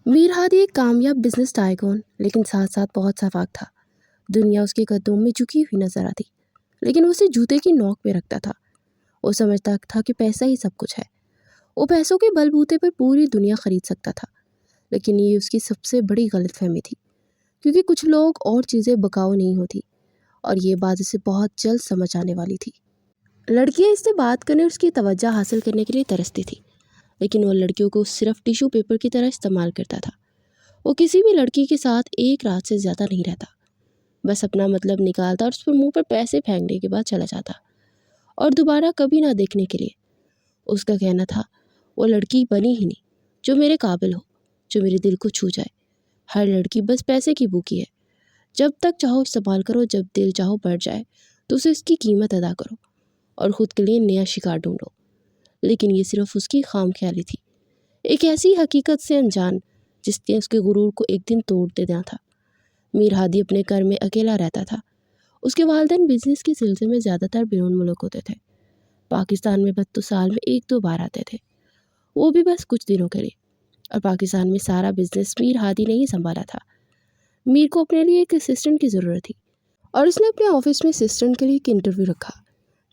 मीर हादी एक कामयाब business tycoon लेकिन साथ साथ बहुत सफाक था। दुनिया उसके कदमों में झुकी हुई नजर आती, लेकिन वो उसे जूते की नोक पे रखता था। वो समझता था कि पैसा ही सब कुछ है। वो पैसों के बलबूते पर पूरी दुनिया खरीद सकता था। लेकिन ये उसकी सबसे बड़ी गलतफहमी थी, क्योंकि कुछ लोग और चीज़ें बकाऊ नहीं होती, और ये बात उसे बहुत जल्द समझ आने वाली थी। लड़कियां इससे बात करने और उसकी तवज्जो हासिल करने के लिए तरसती थी, लेकिन वो लड़कियों को सिर्फ टिश्यू पेपर की तरह इस्तेमाल करता था। वो किसी भी लड़की के साथ एक रात से ज़्यादा नहीं रहता, बस अपना मतलब निकालता और उस पर मुंह पर पैसे फेंकने के बाद चला जाता, और दोबारा कभी ना देखने के लिए। उसका कहना था, वो लड़की बनी ही नहीं जो मेरे काबिल हो, जो मेरे दिल को छू जाए। हर लड़की बस पैसे की भूखी है। जब तक चाहो इस्तेमाल करो, जब दिल चाहो बढ़ जाए तो उसे इसकी कीमत अदा करो और ख़ुद के लिए नया शिकार ढूंढो। लेकिन ये सिर्फ उसकी खामख्याली थी, एक ऐसी हकीकत से अनजान जिसने उसके गुरूर को एक दिन तोड़ देना था। मीर हादी अपने घर में अकेला रहता था। उसके वालिदैन बिजनेस के सिलसिले में ज़्यादातर बैरून मुल्क होते थे। पाकिस्तान में बस तो साल में एक दो बार आते थे, वो भी बस कुछ दिनों के लिए। और पाकिस्तान में सारा बिजनेस मीर हादी ने ही संभाला था। मीर को अपने लिए एक असिस्टेंट की ज़रूरत थी, और उसने अपने ऑफिस में असिस्टेंट के लिए एक इंटरव्यू रखा,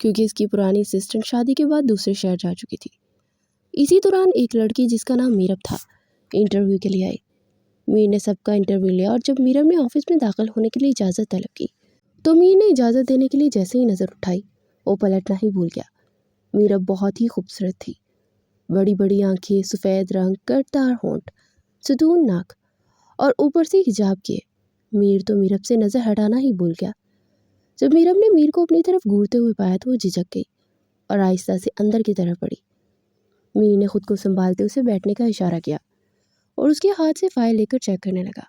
क्योंकि इसकी पुरानी असिस्टेंट शादी के बाद दूसरे शहर जा चुकी थी। इसी दौरान एक लड़की जिसका नाम मीरब था इंटरव्यू के लिए आई। मीर ने सबका इंटरव्यू लिया, और जब मीरब ने ऑफिस में दाखिल होने के लिए इजाज़त तलब की तो मीर ने इजाज़त देने के लिए जैसे ही नज़र उठाई, वो पलटना ही भूल गया। मीरब बहुत ही खूबसूरत थी। बड़ी बड़ी आंखें, सफ़ेद रंग, कटदार होंठ, सुतून नाक, और ऊपर से हिजाब किए। मीर तो मीरब से नज़र हटाना ही भूल गया। जब मीरब ने मीर को अपनी तरफ घूरते हुए पाया तो वो झिझक गई और आहिस्ता से अंदर की तरफ बढ़ी। मीर ने खुद को संभालते उसे बैठने का इशारा किया और उसके हाथ से फाइल लेकर चेक करने लगा।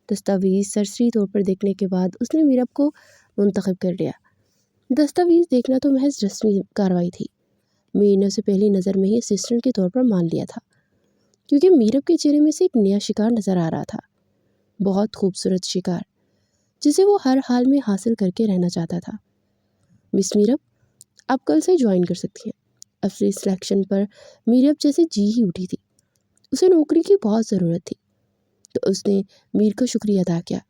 दस्तावेज़ सरसरी तौर पर देखने के बाद उसने मीरब को मुंतखब कर लिया। दस्तावेज़ देखना तो महज रस्मी कार्रवाई थी। मीर ने उसे पहली नज़र में ही असिस्टेंट के तौर पर मान लिया था, क्योंकि मीरब के चेहरे में से एक नया शिकार नज़र आ रहा था। बहुत खूबसूरत शिकार, जिसे वो हर हाल में हासिल करके रहना चाहता था। मिस मीरब, आप कल से ज्वाइन कर सकती हैं। अपनी सिलेक्शन पर मीरब जैसे जी ही उठी थी। उसे नौकरी की बहुत ज़रूरत थी, तो उसने मीर का शुक्रिया अदा किया।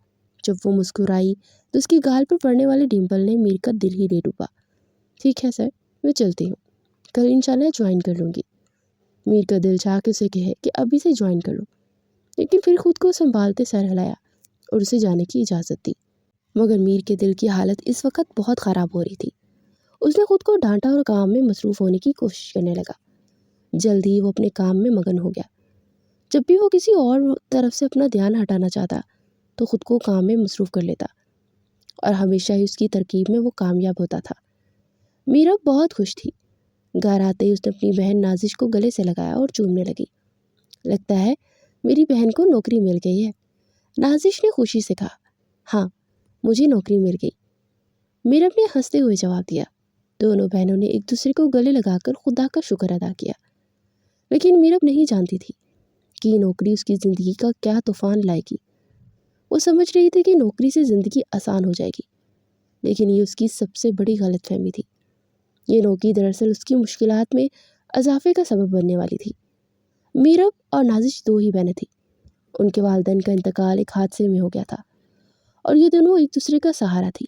जब वो मुस्कुराई तो उसकी गाल पर पड़ने वाले डिम्पल ने मीर का दिल ही ले डूबा। ठीक है सर, मैं चलती हूँ, कल इंशाल्लाह ज्वाइन कर लूँगी। मीर का दिल चाह के उसे कहे कि अभी से ज्वाइन कर लो, लेकिन फिर खुद को संभालते सर हिलाया और उसे जाने की इजाज़त दी। मगर मीर के दिल की हालत इस वक्त बहुत ख़राब हो रही थी। उसने खुद को डांटा और काम में मसरूफ़ होने की कोशिश करने लगा। जल्द ही वो अपने काम में मगन हो गया। जब भी वो किसी और तरफ से अपना ध्यान हटाना चाहता तो खुद को काम में मसरूफ़ कर लेता, और हमेशा ही उसकी तरकीब में वो कामयाब होता था। मीरब बहुत खुश थी। घर आते ही उसने अपनी बहन नाजिश को गले से लगाया और चूमने लगी। लगता है मेरी बहन को नौकरी मिल गई है, नाजिश ने खुशी से कहा। हाँ, मुझे नौकरी मिल गई, मीरब ने हंसते हुए जवाब दिया। दोनों बहनों ने एक दूसरे को गले लगाकर खुदा का शुक्र अदा किया। लेकिन मीरब नहीं जानती थी कि नौकरी उसकी ज़िंदगी का क्या तूफान लाएगी। वो समझ रही थी कि नौकरी से ज़िंदगी आसान हो जाएगी, लेकिन ये उसकी सबसे बड़ी गलतफहमी थी। ये नौकरी दरअसल उसकी मुश्किलात में इजाफे का सबब बनने वाली थी। मीरब और नाजिश दो ही बहनें थीं। उनके वालिदैन का इंतकाल एक हादसे में हो गया था, और ये दोनों एक दूसरे का सहारा थी।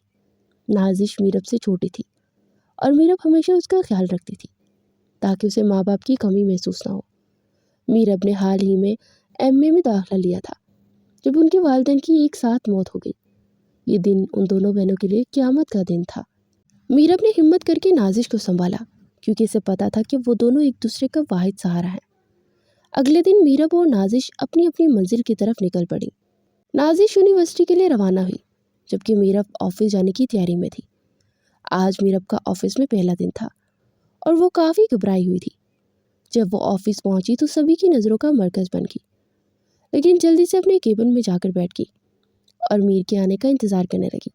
नाजिश मीरब से छोटी थी, और मीरब हमेशा उसका ख्याल रखती थी ताकि उसे माँ बाप की कमी महसूस ना हो। मीरब ने हाल ही में एमए में दाखिला लिया था, जब उनके वालिदैन की एक साथ मौत हो गई। ये दिन उन दोनों बहनों के लिए क़यामत का दिन था। मीरब ने हिम्मत करके नाजिश को संभाला, क्योंकि इसे पता था कि वो दोनों एक दूसरे का वाहिद सहारा है। अगले दिन मीरब और नाजिश अपनी अपनी मंजिल की तरफ निकल पड़ी। नाजिश यूनिवर्सिटी के लिए रवाना हुई, जबकि मीरब ऑफिस जाने की तैयारी में थी। आज मीरब का ऑफिस में पहला दिन था, और वो काफ़ी घबराई हुई थी। जब वो ऑफिस पहुंची तो सभी की नज़रों का मरकज़ बन गई, लेकिन जल्दी से अपने केबिन में जाकर बैठ गई और मीर के आने का इंतज़ार करने लगी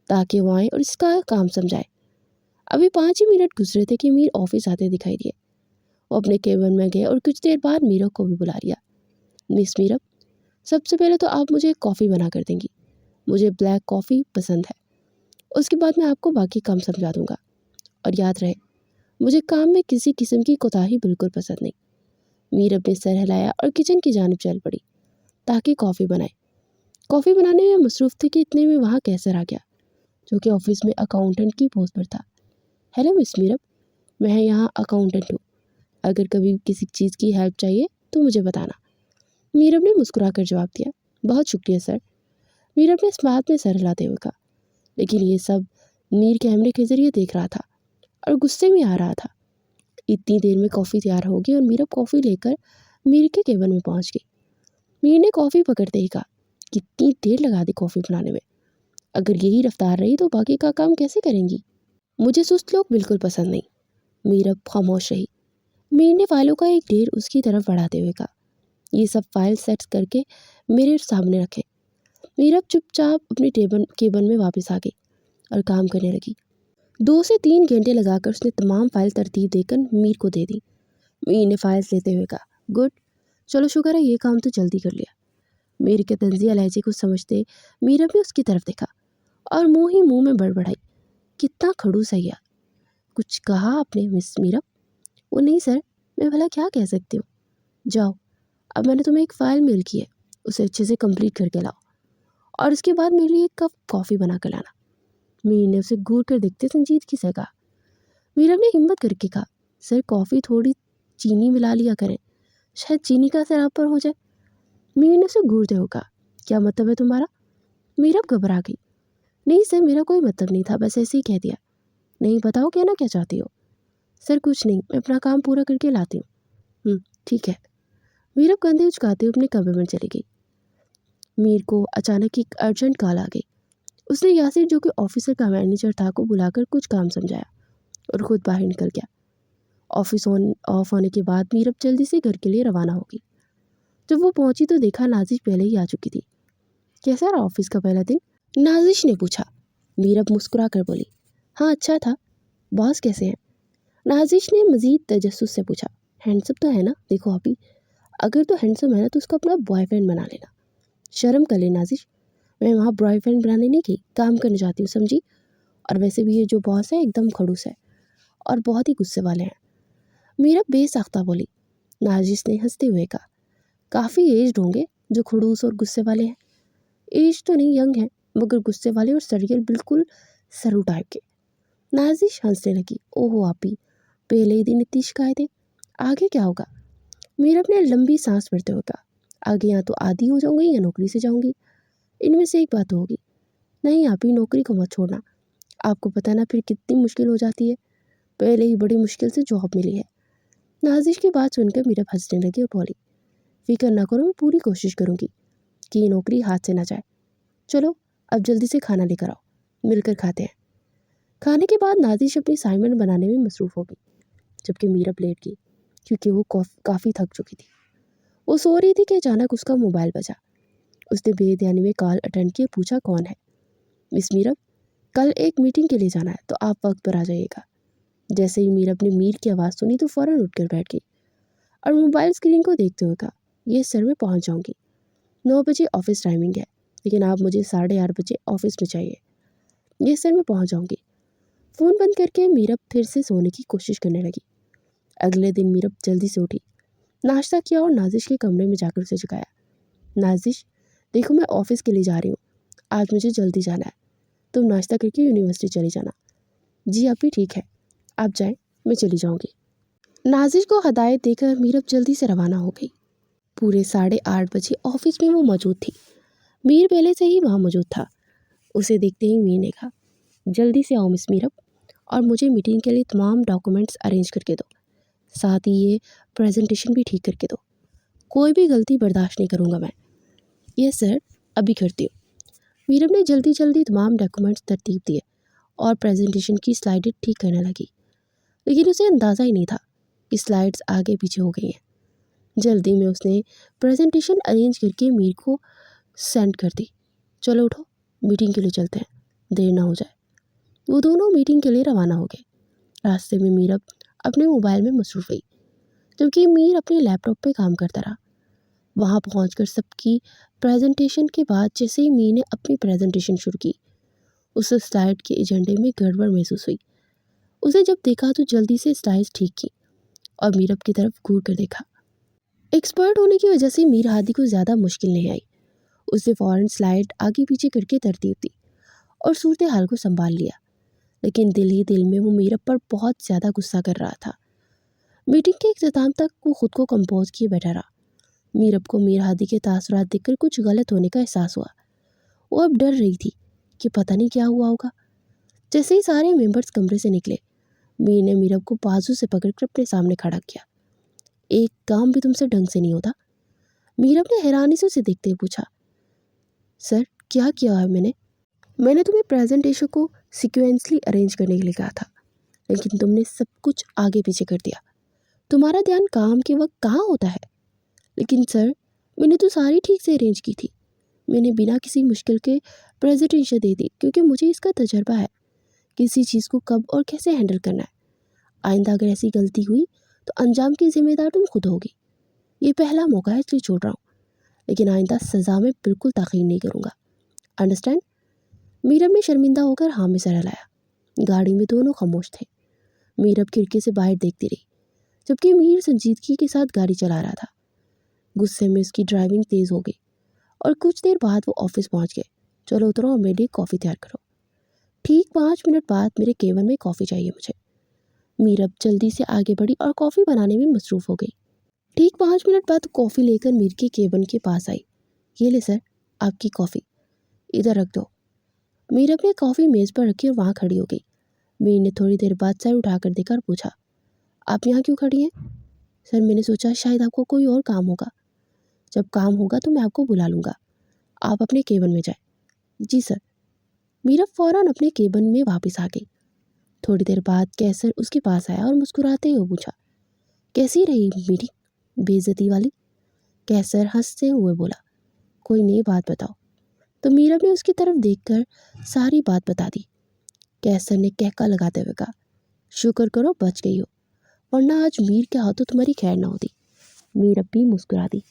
ताकि वो आए और इसका काम समझाए। अभी 5 ही मिनट गुजरे थे कि मीर ऑफिस आते दिखाई दिए। वो अपने केबिन में गए और कुछ देर बाद मीरब को भी बुला लिया। मिस मीरब, सबसे पहले तो आप मुझे कॉफ़ी बना कर देंगी। मुझे ब्लैक कॉफ़ी पसंद है। उसके बाद मैं आपको बाकी काम समझा दूंगा, और याद रहे, मुझे काम में किसी किस्म की कोताही बिल्कुल पसंद नहीं। मीरब ने सर हिलाया और किचन की जानिब चल पड़ी। ताकि कॉफ़ी बनाए। कॉफ़ी बनाने में मसरूफ़ थे कि इतने में वहाँ कैसर आ गया, जो कि ऑफिस में अकाउंटेंट की पोस्ट पर था। हेलो मिस मीरब, मैं यहाँ अकाउंटेंट हूँ। अगर कभी किसी चीज़ की हेल्प चाहिए तो मुझे बताना। मीरब ने मुस्कुराकर जवाब दिया, बहुत शुक्रिया सर। मीरब ने इस बात में सर हिलाते हुए कहा, लेकिन ये सब मीर कैमरे के जरिए देख रहा था और गुस्से में आ रहा था। इतनी देर में कॉफ़ी तैयार होगी और मीरब कॉफ़ी लेकर मीर के केबिन में पहुंच गई। मीर ने कॉफ़ी पकड़ते ही कहा, कितनी देर लगा दी कॉफ़ी बनाने में। अगर यही रफ्तार रही तो बाकी का काम कैसे करेंगी? मुझे सुस्त लोग बिल्कुल पसंद नहीं। मीरब खामोश रही। मीर ने फाइलों का एक ढेर उसकी तरफ बढ़ाते हुए कहा, ये सब फाइल सेट करके मेरे सामने रखें। मीरब चुपचाप अपने केबिन में वापस आ गई और काम करने लगी। 2 से 3 घंटे लगाकर उसने तमाम फाइल तरतीब देकर मीर को दे दी। मीर ने फाइल्स लेते हुए कहा, गुड, चलो शुक्र है ये काम तो जल्दी कर लिया। मीर के तंजिया लहजे को समझते मीरब ने उसकी तरफ देखा और मुंह ही मुंह में बड़बड़ाई, कितना खड़ूस है यह। कुछ कहा आपने मिस मीरब? वो नहीं सर, मैं भला क्या कह सकती हूँ। जाओ, अब मैंने तुम्हें एक फ़ाइल मेल की है, उसे अच्छे से कंप्लीट करके लाओ और उसके बाद मेरे लिए एक कप कॉफ़ी बना कर लाना। मीर ने उसे घूर कर देखते संजीदगी से कहा। मीरब ने हिम्मत करके कहा, सर कॉफ़ी थोड़ी चीनी मिला लिया करें, शायद चीनी का असर आप पर हो जाए। मीर ने उसे घूरते हुए कहा, क्या मतलब है तुम्हारा? मीरब घबरा गई। नहीं सर, मेरा कोई मतलब नहीं था, बस ऐसे ही कह दिया। नहीं, बताओ कहना क्या चाहती हो? सर कुछ नहीं, मैं अपना काम पूरा करके लाती हूँ। ठीक है। मीरब कंधे उचकाते हुए अपने कमरे में चली गई। मीर को अचानक एक अर्जेंट कॉल आ गई। उसने यासिर, जो कि ऑफिसर का मैनेजर था, को बुलाकर कुछ काम समझाया और खुद बाहर निकल गया। ऑफिस ऑफ होने के बाद मीरब जल्दी से घर के लिए रवाना होगी। जब वो पहुंची तो देखा नाजिश पहले ही आ चुकी थी। कैसा रहा ऑफिस का पहला दिन? नाजिश ने पूछा। मीरब मुस्कुरा कर बोली, हाँ अच्छा था। बॉस कैसे हैं? नाजिश ने मजीद तजस्सुस से पूछा। हैंडसम तो है ना? देखो अभी, अगर तो हैंडसम है ना तो उसको अपना बॉयफ्रेंड बना लेना। शर्म कर ले नाजिश, मैं वहाँ बॉयफ्रेंड बनाने नहीं गई, काम करने जाती हूँ, समझी? और वैसे भी ये जो बॉस है एकदम खड़ूस है और बहुत ही गुस्से वाले हैं। मीरा बेसाख्ता बोली। नाजिश ने हंसते हुए कहा, काफ़ी एज्ड होंगे जो खड़ूस और गुस्से वाले हैं। एज तो नहीं, यंग है, मगर गुस्से वाले और सरियल बिल्कुल सरू टाइप के। नाजिश हंसने लगी। ओहो आपी, पहले ही दिन इतनी शिकायतें, आगे क्या होगा? मीरा ने लंबी सांस भरते हुए कहा, आगे या तो आदी हो जाऊंगी या नौकरी से जाऊंगी, इनमें से एक बात होगी। नहीं आपी, नौकरी को मत छोड़ना, आपको पता ना फिर कितनी मुश्किल हो जाती है। पहले ही बड़ी मुश्किल से जॉब मिली है। नाजिश की बात सुनकर मीरा हंसने लगी और बोली, फिक्र ना करो, मैं पूरी कोशिश करूंगी कि ये नौकरी हाथ से ना जाए। चलो अब जल्दी से खाना लेकर आओ, मिलकर खाते हैं। खाने के बाद नाजिश अपनी असाइनमेंट बनाने में मसरूफ़ हो गई, जबकि मीरा लेट गई क्योंकि वो काफ़ी थक चुकी थी। वो सो रही थी कि अचानक उसका मोबाइल बजा। उसने बेध्यानी में कॉल अटेंड किया, पूछा कौन है? मिस मीरब, कल एक मीटिंग के लिए जाना है तो आप वक्त पर आ जाइएगा। जैसे ही मीरब ने मीर की आवाज़ सुनी तो फ़ौरन उठकर बैठ गई और मोबाइल स्क्रीन को देखते हुए कहा, ये सर मैं पहुंच जाऊंगी। 9 बजे ऑफिस टाइमिंग है, लेकिन आप मुझे 8:30 बजे ऑफिस में चाहिए। ये सर मैं पहुंच जाऊंगी। फ़ोन बंद करके मीरब फिर से सोने की कोशिश करने लगी। अगले दिन मीरब जल्दी से उठी, नाश्ता किया और नाजिश के कमरे में जाकर उसे जगाया। नाजिश, देखो मैं ऑफिस के लिए जा रही हूँ, आज मुझे जल्दी जाना है, तुम नाश्ता करके यूनिवर्सिटी चली जाना। जी आप भी, ठीक है, आप जाएं, मैं चली जाऊंगी। नाजिश को हदायत देकर मीरब जल्दी से रवाना हो गई। पूरे 8:30 बजे ऑफिस में वो मौजूद थी। मीर पहले से ही वहाँ मौजूद था। उसे देखते ही मीर ने कहा, जल्दी से आओ मिस मीरब और मुझे मीटिंग के लिए तमाम डॉक्यूमेंट्स अरेंज करके दो, साथ ही ये प्रेजेंटेशन भी ठीक करके दो। कोई भी गलती बर्दाश्त नहीं करूँगा मैं। यस सर, अभी करती हूँ। मीरब ने जल्दी जल्दी तमाम डॉक्यूमेंट्स तरतीब दिए और प्रेजेंटेशन की स्लाइडें ठीक करने लगी, लेकिन उसे अंदाज़ा ही नहीं था कि स्लाइड्स आगे पीछे हो गई हैं। जल्दी में उसने प्रेजेंटेशन अरेंज करके मीर को सेंड कर दी। चलो उठो, मीटिंग के लिए चलते हैं, देर ना हो जाए। वो दोनों मीटिंग के लिए रवाना हो गए। रास्ते में मीरब अपने मोबाइल में मसरूफ़ हुई, जबकि मीर अपने लैपटॉप पे काम करता रहा। वहाँ पहुँचकर सबकी प्रेजेंटेशन के बाद जैसे ही मीर ने अपनी प्रेजेंटेशन शुरू की, उस स्लाइड के एजेंडे में गड़बड़ महसूस हुई। उसे जब देखा तो जल्दी से स्लाइड्स ठीक की और मीरब की तरफ घूर कर देखा। एक्सपर्ट होने की वजह से मीर हादी को ज़्यादा मुश्किल नहीं आई। उसने फ़ौरन स्लाइड आगे पीछे करके तरतीब दी और सूरत हाल को संभाल लिया। लेकिन दिल ही दिल में वो मीरब पर बहुत ज़्यादा गुस्सा कर रहा था। मीटिंग के इख्तिताम तक वो खुद को कंपोज किए बैठा रहा। मीरब को मीर हादी के तासुरात देखकर कुछ गलत होने का एहसास हुआ। वो अब डर रही थी कि पता नहीं क्या हुआ होगा। जैसे ही सारे मेंबर्स कमरे से निकले, मीर ने मीरब को बाजू से पकड़कर अपने सामने खड़ा किया। एक काम भी तुमसे ढंग से नहीं होता? मीरब ने हैरानी से उसे देखते हुए पूछा। सर, क्या किया है मैंने तुम्हें प्रेजेंटेशन को सिक्वेंसली अरेंज करने के लिए कहा था, लेकिन तुमने सब कुछ आगे पीछे कर दिया। तुम्हारा ध्यान काम के वक्त कहाँ होता है? लेकिन सर, मैंने तो सारी ठीक से अरेंज की थी। मैंने बिना किसी मुश्किल के प्रेजेंटेशन दे दी क्योंकि मुझे इसका तजर्बा है, किसी चीज़ को कब और कैसे हैंडल करना है। आइंदा अगर ऐसी गलती हुई तो अंजाम की जिम्मेदार तुम खुद होगी। ये पहला मौका है इसलिए छोड़ रहा हूँ, लेकिन आइंदा सज़ा में बिल्कुल ताख़ीर नहीं करूँगा। अंडरस्टैंड? मीरब ने शर्मिंदा होकर हाँ में सर हिलाया। गाड़ी में दोनों खामोश थे। मीरब खिड़की से बाहर देखती रही, जबकि मीर संजीदगी के साथ गाड़ी चला रहा था। गुस्से में उसकी ड्राइविंग तेज़ हो गई और कुछ देर बाद वो ऑफिस पहुंच गए। चलो उतरो और मेरे लिए कॉफ़ी तैयार करो। ठीक 5 मिनट बाद मेरे केबिन में कॉफ़ी चाहिए मुझे। मीरब जल्दी से आगे बढ़ी और कॉफ़ी बनाने में मसरूफ़ हो गई। ठीक 5 मिनट बाद कॉफ़ी लेकर मीर के केबिन के पास आई। ये ले सर, आपकी कॉफ़ी, इधर रख दो। मीरब ने कॉफ़ी मेज़ पर रखी और वहाँ खड़ी हो गई। मीर ने थोड़ी देर बाद सर उठाकर देखा और पूछा, आप यहाँ क्यों खड़ी हैं? सर, मैंने सोचा शायद आपको कोई और काम होगा। जब काम होगा तो मैं आपको बुला लूँगा। आप अपने केबिन में जाएं। जी सर। मीरब फौरन अपने केबिन में वापस आ गई। थोड़ी देर बाद कैसर उसके पास आया और मुस्कुराते हुए पूछा, कैसी रही मीटिंग? बेइज्जती वाली? कैसर हंसते हुए बोला, कोई नई बात बताओ। तो मीरब ने उसकी तरफ देखकर सारी बात बता दी। कैसर ने कहका लगाते हुए कहा, शुक्र करो बच गई हो, वरना आज मीर के हाथों तुम्हारी खैर ना होती। मीरब भी मुस्कुरा दी,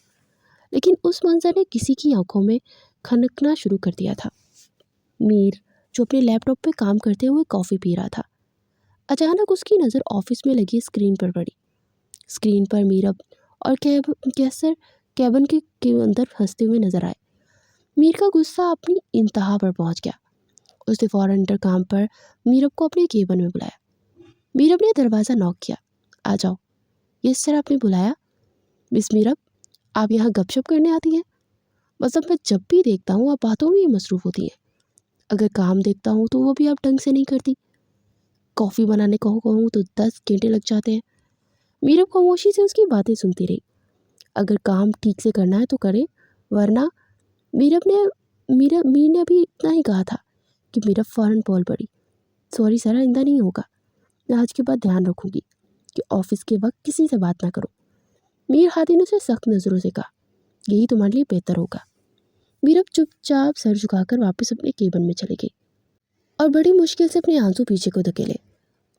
लेकिन उस मंजर ने किसी की आंखों में खनकना शुरू कर दिया था। मीर, जो अपने लैपटॉप पे काम करते हुए कॉफ़ी पी रहा था, अचानक उसकी नज़र ऑफिस में लगी स्क्रीन पर पड़ी। स्क्रीन पर मीरब और कैसर के अंदर हंसते हुए नजर आए। मीर का गुस्सा अपनी इंतहा पर पहुंच गया। उसने फौरन इंटरकॉम पर मीरब को अपने केबिन में बुलाया। मीरब ने दरवाज़ा नॉक किया। आ जाओ। यस सर, आपने बुलाया? मिस मीरब, आप यहाँ गपशप करने आती हैं? मतलब मैं जब भी देखता हूँ आप बातों में ही मसरूफ़ होती हैं। अगर काम देखता हूँ तो वो भी आप ढंग से नहीं करती। कॉफ़ी बनाने को कहूँ तो 10 घंटे लग जाते हैं। मीरब खामोशी से उसकी बातें सुनती रही। अगर काम ठीक से करना है तो करें, वरना मीर ने अभी इतना ही कहा था कि मीरब फौरन बोल पड़ी, सॉरी सर, आइंदा नहीं होगा। मैं आज के बाद ध्यान रखूंगी कि ऑफिस के वक्त किसी से बात ना करो। मीर हादी ने उसे सख्त नज़रों से कहा, यही तुम्हारे लिए बेहतर होगा। मीरब चुपचाप सर झुकाकर वापस अपने केबिन में चली गई और बड़ी मुश्किल से अपने आंसू पीछे को धकेले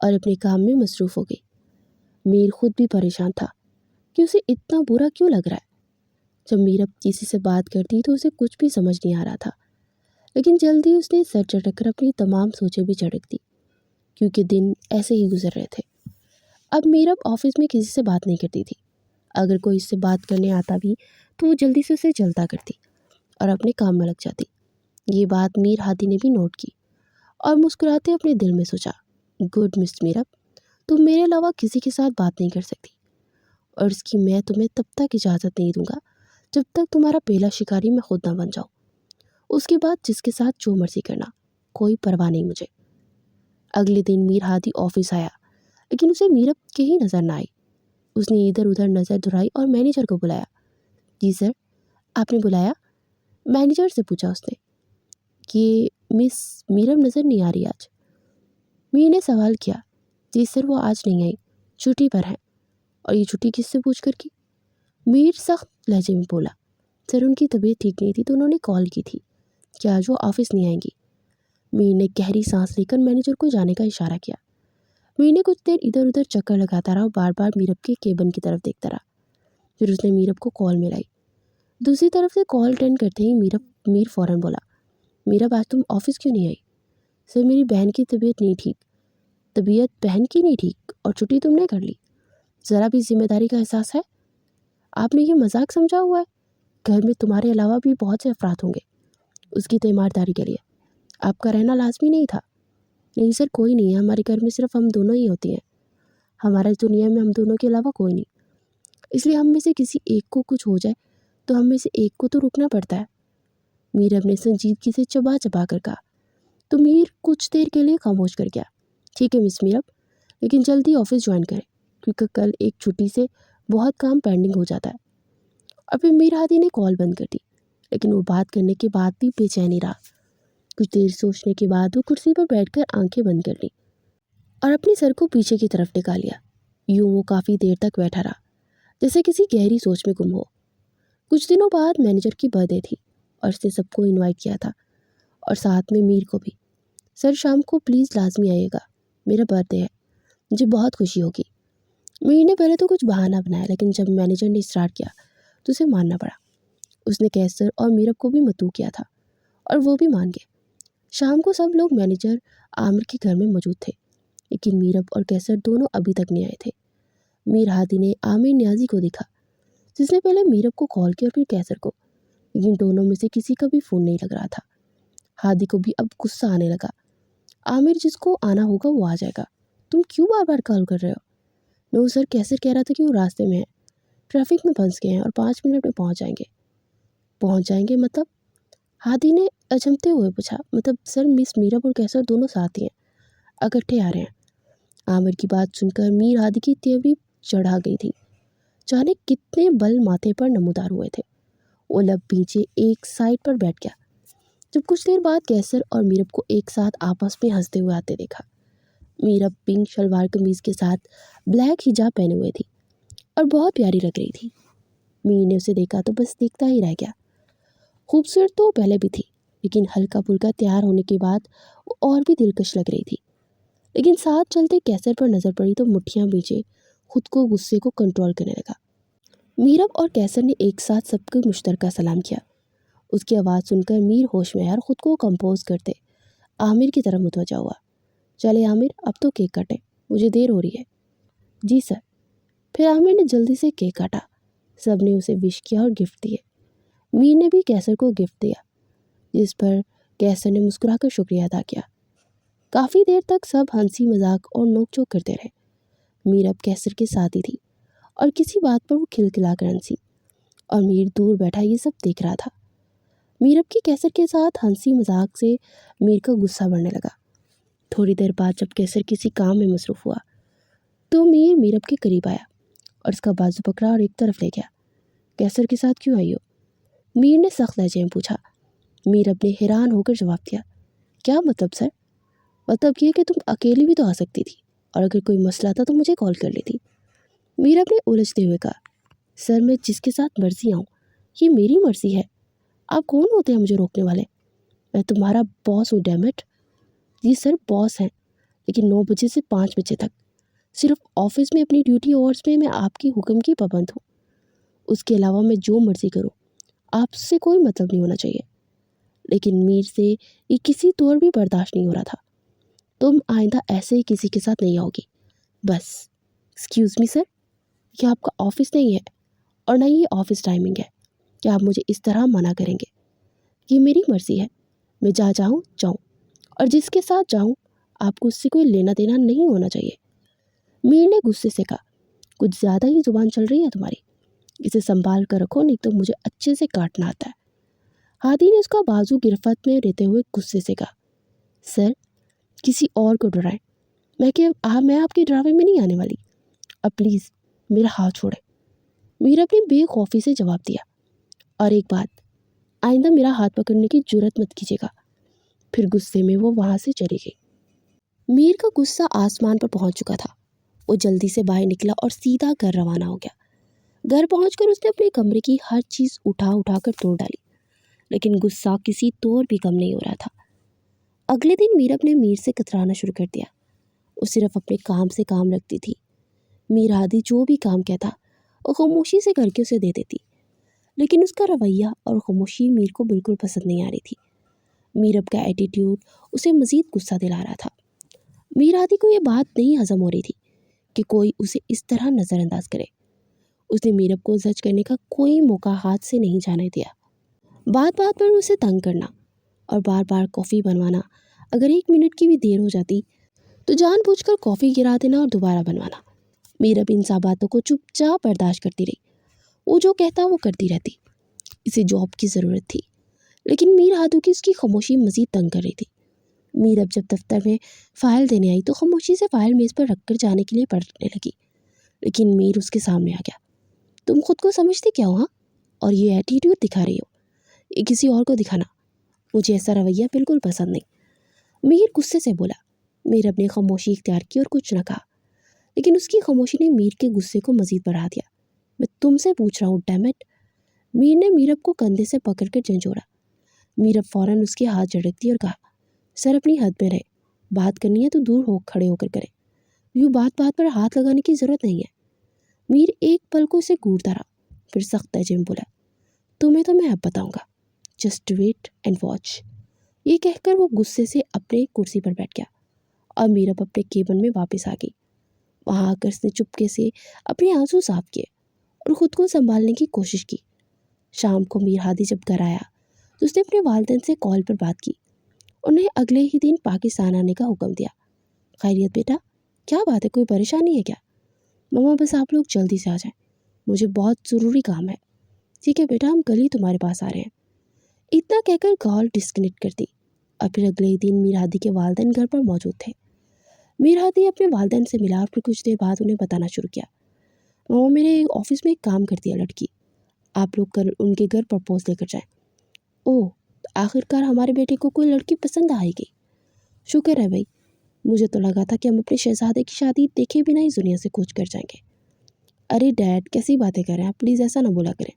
और अपने काम में मसरूफ़ हो गई। मीर खुद भी परेशान था कि उसे इतना बुरा क्यों लग रहा है। जब मीरब किसी से बात करती तो उसे कुछ भी समझ नहीं आ रहा था, लेकिन जल्दी उसने सर चटक कर अपनी तमाम सोचें भी झटक दी, क्योंकि दिन ऐसे ही गुजर रहे थे। अब मीरब ऑफिस में किसी से बात नहीं करती थी। अगर कोई इससे बात करने आता भी तो वो जल्दी से उसे जलता करती और अपने काम में लग जाती। ये बात मीर हादी ने भी नोट की और मुस्कुराते अपने दिल में सोचा, गुड मिस मीरब, तुम मेरे अलावा किसी के साथ बात नहीं कर सकती और इसकी मैं तुम्हें तब तक इजाज़त नहीं दूंगा जब तक तुम्हारा पहला शिकारी मैं खुद ना बन जाऊँ। उसके बाद जिसके साथ जो मर्जी करना, कोई परवाह नहीं मुझे। अगले दिन मीर हादी ऑफिस आया, लेकिन उसे मीरब कहीं नज़र ना आई। उसने इधर उधर नज़र दौड़ाई और मैनेजर को बुलाया। जी सर, आपने बुलाया? मैनेजर से पूछा उसने कि मिस मीरब नज़र नहीं आ रही आज। मीर ने सवाल किया। जी सर, वो आज नहीं आई, छुट्टी पर है। और ये छुट्टी किससे पूछ कर की? मीर सख्त लहजे में बोला, सर उनकी तबीयत ठीक नहीं थी तो उन्होंने कॉल की थी कि आज वो ऑफिस नहीं आएंगी। मीर ने गहरी सांस लेकर मैनेजर को जाने का इशारा किया। मीर ने कुछ देर इधर उधर चक्कर लगाता रहा और बार बार मीरब के केबिन की तरफ देखता रहा। फिर उसने मीरब को कॉल मिलाई। दूसरी तरफ से कॉल अटेंड करते ही मीर फौरन बोला, मीरब आज तुम ऑफिस क्यों नहीं आई? सर मेरी बहन की तबीयत नहीं ठीक। तबीयत बहन की नहीं ठीक और छुट्टी तुमने कर ली? ज़रा भी जिम्मेदारी का एहसास है? आपने ये मजाक समझा हुआ है? घर में तुम्हारे अलावा भी बहुत से अफराद होंगे। उसकी तो ईमानदारी के लिए आपका रहना लाजमी नहीं था। नहीं सर, कोई नहीं है, हमारे घर में सिर्फ हम दोनों ही होती हैं। हमारा इस दुनिया में हम दोनों के अलावा कोई नहीं, इसलिए हम में से किसी एक को कुछ हो जाए तो हम में से एक को तो रुकना पड़ता है। मीरब ने संजीदगी से चबा चबा कर कहा। तो मीर कुछ देर के लिए खामोश कर गया। ठीक है मिस मीरब, लेकिन जल्दी ऑफिस ज्वाइन करें, क्योंकि कल एक छुट्टी से बहुत काम पेंडिंग हो जाता है। और फिर मीर हादी ने कॉल बंद कर दी, लेकिन वो बात करने के बाद भी बेचैन ही रहा। कुछ देर सोचने के बाद वो कुर्सी पर बैठकर आंखें बंद कर ली और अपने सर को पीछे की तरफ टिका लिया। यूं वो काफ़ी देर तक बैठा रहा, जैसे किसी गहरी सोच में गुम हो। कुछ दिनों बाद मैनेजर की बर्थडे थी और उसने सबको इनवाइट किया था, और साथ में मीर को भी। सर शाम को प्लीज़ लाजमी आइएगा, मेरा बर्थडे है, मुझे बहुत खुशी होगी। मीर ने पहले तो कुछ बहाना बनाया, लेकिन जब मैनेजर ने स्टार्ट किया तो उसे मानना पड़ा। उसने कैसर और मीरब को भी मतू किया था और वो भी मान गए। शाम को सब लोग मैनेजर आमिर के घर में मौजूद थे, लेकिन मीरब और कैसर दोनों अभी तक नहीं आए थे। मीर हादी ने आमिर न्याजी को देखा, जिसने पहले मीरब को कॉल किया और फिर कैसर को, लेकिन दोनों में से किसी का भी फ़ोन नहीं लग रहा था। हादी को भी अब गुस्सा आने लगा। आमिर जिसको आना होगा वो आ जाएगा, तुम क्यों बार बार कॉल कर रहे हो? नो सर, कैसर कह रहा था कि वो रास्ते में है, ट्रैफिक में फंस गए हैं और 5 मिनट में पहुंच जाएंगे। पहुंच जाएंगे मतलब? हादी ने अचंभते हुए पूछा। मतलब सर, मिस मीरब और कैसर दोनों साथ ही हैं, इकट्ठे आ रहे हैं। आमिर की बात सुनकर मीर हादी की तेवरी चढ़ा गई थी। जाने कितने बल माथे पर नमूदार हुए थे। वो लब पीछे एक साइड पर बैठ गया। जब कुछ देर बाद कैसर और मीरब को एक साथ आपस में हंसते हुए आते देखा। मीरब पिंक शलवार कमीज के साथ ब्लैक हिजाब पहने हुए थी और बहुत प्यारी लग रही थी। मीर ने उसे देखा तो बस देखता ही रह गया। खूबसूरत तो पहले भी थी, लेकिन हल्का फुल्का तैयार होने के बाद वो और भी दिलकश लग रही थी। लेकिन साथ चलते कैसर पर नजर पड़ी तो मुट्ठियां बीचे खुद को गुस्से को कंट्रोल करने लगा। मीरब और कैसर ने एक साथ सबको मुश्तरका सलाम किया। उसकी आवाज़ सुनकर मीर होश में आया और ख़ुद को कंपोज करते आमिर की तरफ मुतवज्जा हुआ। चले आमिर, अब तो केक काटें, मुझे देर हो रही है। जी सर। फिर आमिर ने जल्दी से केक काटा। सब ने उसे विश किया और गिफ्ट दिए। मीर ने भी कैसर को गिफ्ट दिया, जिस पर कैसर ने मुस्कुराकर शुक्रिया अदा किया। काफ़ी देर तक सब हंसी मजाक और नोकझोंक करते रहे। मीर अब कैसर के साथ ही थी और किसी बात पर वो खिलखिलाकर हंसी, और मीर दूर बैठा ये सब देख रहा था। मीरब की कैसर के साथ हंसी मजाक से मीर का गुस्सा बढ़ने लगा। थोड़ी देर बाद जब कैसर किसी काम में मसरूफ़ हुआ तो मीर मीरब के करीब आया और उसका बाजू पकड़ा और एक तरफ ले गया। कैसर के साथ क्यों आई हो? मीर ने सख्त लहजे में पूछा। मीरब ने हैरान होकर जवाब दिया। क्या मतलब सर? मतलब ये कि तुम अकेली भी तो आ सकती थी, और अगर कोई मसला था तो मुझे कॉल कर लेती। मीरब ने उलझते हुए कहा। सर, मैं जिसके साथ मर्जी आऊँ, ये मेरी मर्जी है। आप कौन होते हैं मुझे रोकने वाले? मैं तुम्हारा बॉस हूँ, डैमिट। जी सर, बॉस हैं, लेकिन 9 बजे से 5 बजे तक सिर्फ ऑफिस में अपनी ड्यूटी आवर्स में मैं आपकी हुक्म की पाबंद हूँ। उसके अलावा मैं जो मर्जी करूँ, आपसे कोई मतलब नहीं होना चाहिए। लेकिन मीर से ये किसी तौर भी बर्दाश्त नहीं हो रहा था। तुम आइंदा ऐसे ही किसी के साथ नहीं आओगी, बस। एक्सक्यूज़ मी सर, ये आपका ऑफिस नहीं है और ना ही ये ऑफिस टाइमिंग है। क्या आप मुझे इस तरह मना करेंगे? ये मेरी मर्जी है, मैं जहाँ चाहूँ जाऊँ, और जिसके साथ जाऊँ आपको उससे कोई लेना देना नहीं होना चाहिए। मीर ने गुस्से से कहा। कुछ ज़्यादा ही जुबान चल रही है तुम्हारी, इसे संभाल कर रखो, नहीं तो मुझे अच्छे से काटना आता है। हादी ने उसका बाजू गिरफ्त में लेते हुए गुस्से से कहा। सर, किसी और को डराएं, मैं आपके ड्रामे में नहीं आने वाली। अब प्लीज़ मेरा हाथ छोड़े। मीर अपनी बेखौफी से जवाब दिया। और एक बात, आइंदा मेरा हाथ पकड़ने की जुर्रत मत कीजिएगा। फिर गुस्से में वो वहाँ से चली गई। मीर का गुस्सा आसमान पर पहुँच चुका था। वो जल्दी से बाहर निकला और सीधा घर रवाना हो गया। घर पहुंचकर उसने अपने कमरे की हर चीज़ उठा उठा कर तोड़ डाली, लेकिन गुस्सा किसी तौर भी कम नहीं हो रहा था। अगले दिन मीरब ने मीर से कतराना शुरू कर दिया। वो सिर्फ अपने काम से काम रखती थी। मीर हादी जो भी काम कहता वो खामोशी से करके उसे दे देती, लेकिन उसका रवैया और खामोशी मीर को बिल्कुल पसंद नहीं आ रही थी। मीरब का एटीट्यूड उसे मज़ीद गुस्सा दिला रहा था। मीर हादी को यह बात नहीं हजम हो रही थी कि कोई उसे इस तरह नज़रअंदाज करे। उसने मीरब को जज करने का कोई मौका हाथ से नहीं जाने दिया। बात बात पर उसे तंग करना और बार बार कॉफ़ी बनवाना, अगर 1 मिनट की भी देर हो जाती तो जानबूझकर कॉफ़ी गिरा देना और दोबारा बनवाना। मीरब इन सब बातों को चुपचाप बर्दाश्त करती रही। वो जो कहता वो करती रहती। इसे जॉब की ज़रूरत थी, लेकिन मीर हाथों की उसकी खामोशी मज़ीद तंग कर रही थी। मीरब जब दफ्तर में फ़ाइल देने आई तो खामोशी से फ़ाइल मेज़ पर रखकर जाने के लिए पढ़ने लगी, लेकिन मीर उसके सामने आ गया। तुम खुद को समझते क्या हो, हाँ? और ये एटीट्यूड दिखा रही हो, ये किसी और को दिखाना। मुझे ऐसा रवैया बिल्कुल पसंद नहीं। मीर गुस्से से बोला। मीरब ने खामोशी इख्तियार की और कुछ न कहा, लेकिन उसकी खामोशी ने मीर के गुस्से को मज़ीद बढ़ा दिया। मैं तुमसे पूछ रहा हूँ, डैम इट। मीर ने मीरब को कंधे से पकड़कर झंझोड़ा। मीरब फौरन उसके हाथ झटक दी और कहा, सर अपनी हद में रहे, बात करनी है तो दूर हो खड़े होकर करें, यूँ बात बात पर हाथ लगाने की ज़रूरत नहीं है। मीर एक पल को उसे घूरता रहा, फिर सख्त लहजे में बोला, तुम्हें तो मैं अब बताऊंगा, जस्ट वेट एंड वॉच। ये कहकर वो गुस्से से अपने कुर्सी पर बैठ गया और मीरब अपने केबिन में वापस आ गई। वहाँ आकर उसने चुपके से अपने आंसू साफ किए और ख़ुद को संभालने की कोशिश की। शाम को मीर हादी जब घर आया तो उसने अपने वालिदैन से कॉल पर बात की। उन्हें अगले ही दिन पाकिस्तान आने का हुक्म दिया। खैरियत बेटा, क्या बात है, कोई परेशानी है क्या? मम्मा बस आप लोग जल्दी से आ जाएं, मुझे बहुत ज़रूरी काम है। ठीक है बेटा, हम कल ही तुम्हारे पास आ रहे हैं। इतना कहकर कॉल डिस्कनेक्ट कर दी और फिर अगले ही दिन मीर हादी के वालिदैन घर पर मौजूद थे। मीर हादी अपने वालिदैन से मिला और फिर कुछ देर बाद उन्हें बताना शुरू किया, मम्मा मेरे ऑफिस में एक काम करती है लड़की, आप लोग कल उनके घर प्रपोज लेकर जाएं। ओह, आखिरकार हमारे बेटे को कोई लड़की पसंद आएगी। शुक्र है भाई, मुझे तो लगा था कि हम अपने शहजादे की शादी देखे बिना ही दुनिया से कूच कर जाएंगे। अरे डैड, कैसी बातें कर रहे हैं आप, प्लीज़ ऐसा ना बोला करें,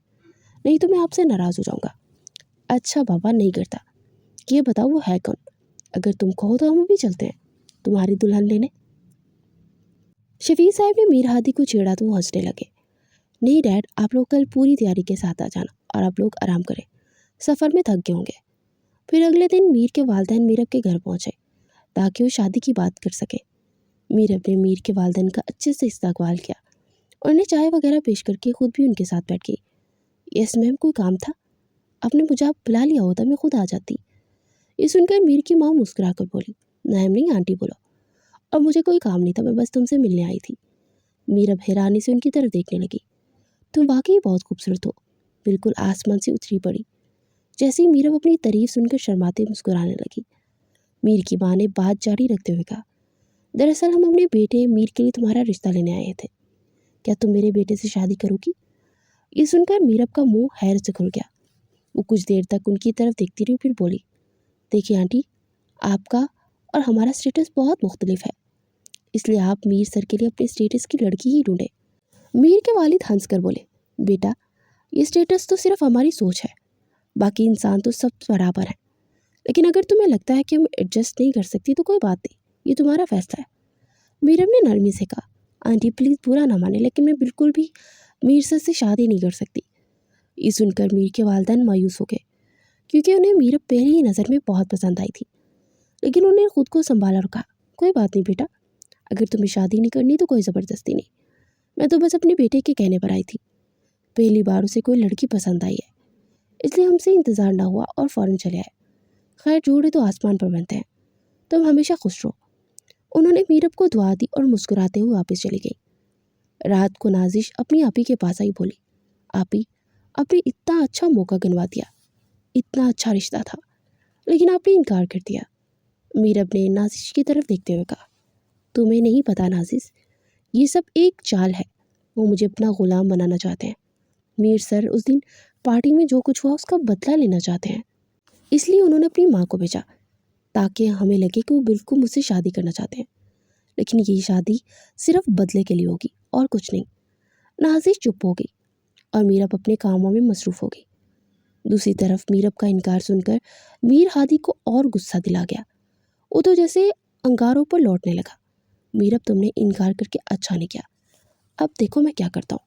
नहीं तो मैं आपसे नाराज़ हो जाऊंगा। अच्छा बाबा, नहीं करता। ये बताओ वो है कौन? अगर तुम कहो तो हम भी चलते हैं तुम्हारी दुल्हन लेने। शफी साहब ने मीर हादी को छेड़ा तो वो हंसने लगे। नहीं डैड, आप लोग कल पूरी तैयारी के साथ आ जाना और आप लोग आराम करें, सफ़र में थक गए होंगे। फिर अगले दिन मीर के वालिदैन मीरब के घर पहुँचे ताकि वो शादी की बात कर सके। मीरब ने मीर के वालिदैन का अच्छे से इस्तकबाल किया, उन्हें चाय वगैरह पेश करके खुद भी उनके साथ बैठ गई। यस मैम, कोई काम था? आपने मुझे आप बुला लिया होता, मैं खुद आ जाती। ये सुनकर मीर की माँ मुस्कुरा कर बोली, मैम नहीं आंटी बोलो। और मुझे कोई काम नहीं था, मैं बस तुमसे मिलने आई थी। मीरब हैरानी से उनकी तरफ देखने लगी। तुम वाकई बहुत खूबसूरत हो, बिल्कुल आसमान से उतरी पड़ी। जैसे ही मीरब अपनी तारीफ सुनकर शर्माते मुस्कुराने लगी, मीर की माँ ने बात जारी रखते हुए कहा, दरअसल हम अपने बेटे मीर के लिए तुम्हारा रिश्ता लेने आए थे, क्या तुम मेरे बेटे से शादी करोगी? ये सुनकर मीरब का मुंह हैरत से खुल गया। वो कुछ देर तक उनकी तरफ देखती रही, फिर बोली, देखिए आंटी, आपका और हमारा स्टेटस बहुत मुख्तलिफ है, इसलिए आप मीर सर के लिए अपने स्टेटस की लड़की ही ढूंढे। मीर के वालिद हंस कर बोले, बेटा ये स्टेटस तो सिर्फ हमारी सोच है, बाकी इंसान तो सब बराबर है। लेकिन अगर तुम्हें लगता है कि हम एडजस्ट नहीं कर सकती तो कोई बात नहीं, ये तुम्हारा फैसला है। मीरब ने नरमी से कहा, आंटी प्लीज़ बुरा ना माने, लेकिन मैं बिल्कुल भी मीर सर से शादी नहीं कर सकती। ये सुनकर मीर के वालिदैन मायूस हो गए, क्योंकि उन्हें मीरब पहली ही नज़र में बहुत पसंद आई थी। लेकिन उन्हें खुद को संभाला और कहा, कोई बात नहीं बेटा, अगर तुम्हें शादी नहीं करनी तो कोई ज़बरदस्ती नहीं, मैं तो बस अपने बेटे के कहने पर आई थी। पहली बार उसे कोई लड़की पसंद आई है, इसलिए हमसे इंतज़ार ना हुआ और फ़ौरन चले आए। खैर जोड़े तो आसमान पर बनते हैं, तुम हमेशा खुश रहो। उन्होंने मीरब को दुआ दी और मुस्कुराते हुए वापस चली गई। रात को नाजिश अपनी आपी के पास आई, बोली, आपी आपने इतना अच्छा मौका गिनवा दिया, इतना अच्छा रिश्ता था, लेकिन आपने इनकार कर दिया। मीरब ने नाजिश की तरफ देखते हुए कहा, तुम्हें नहीं पता नाजिश, ये सब एक चाल है, वो मुझे अपना गुलाम बनाना चाहते हैं। मीर सर उस दिन पार्टी में जो कुछ हुआ उसका बदला लेना चाहते हैं, इसलिए उन्होंने अपनी माँ को भेजा ताकि हमें लगे कि वो बिल्कुल मुझसे शादी करना चाहते हैं, लेकिन ये शादी सिर्फ बदले के लिए होगी और कुछ नहीं। नाजिश चुप हो गई और मीरब अपने कामों में मसरूफ़ हो गई। दूसरी तरफ मीरब का इनकार सुनकर मीर हादी को और गुस्सा दिला गया। वो तो जैसे अंगारों पर लौटने लगा। मीरब तुमने इनकार करके अच्छा नहीं किया, अब देखो मैं क्या करता हूँ,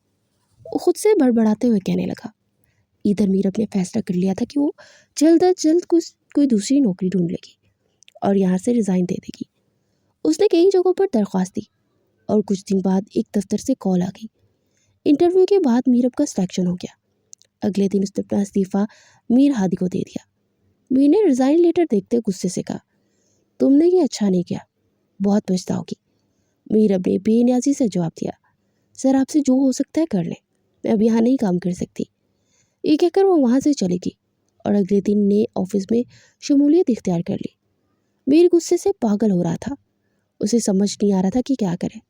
वो खुद से बड़बड़ाते हुए कहने लगा। इधर मीरब ने फैसला कर लिया था कि वो जल्द अज जल्द कोई दूसरी नौकरी ढूंढ लेगी और यहाँ से रिज़ाइन दे देगी। उसने कई जगहों पर दरख्वास्त दी और कुछ दिन बाद एक दफ्तर से कॉल आ गई। इंटरव्यू के बाद मीरब का सिलेक्शन हो गया। अगले दिन उसने अपना इस्तीफा मीर हादी को दे दिया। मीर ने रिजाइन लेटर देखते गुस्से से कहा, तुमने ये अच्छा नहीं किया, बहुत पछताओगी। मीरब ने बेनियाजी से जवाब दिया, सर आपसे जो हो सकता है कर लें, मैं अब यहाँ नहीं काम कर सकती। ये कहकर वो वहाँ से चली गई और अगले दिन ने ऑफिस में शमूलियत इख्तियार कर ली। मीर गुस्से से पागल हो रहा था। उसे समझ नहीं आ रहा था कि क्या करे।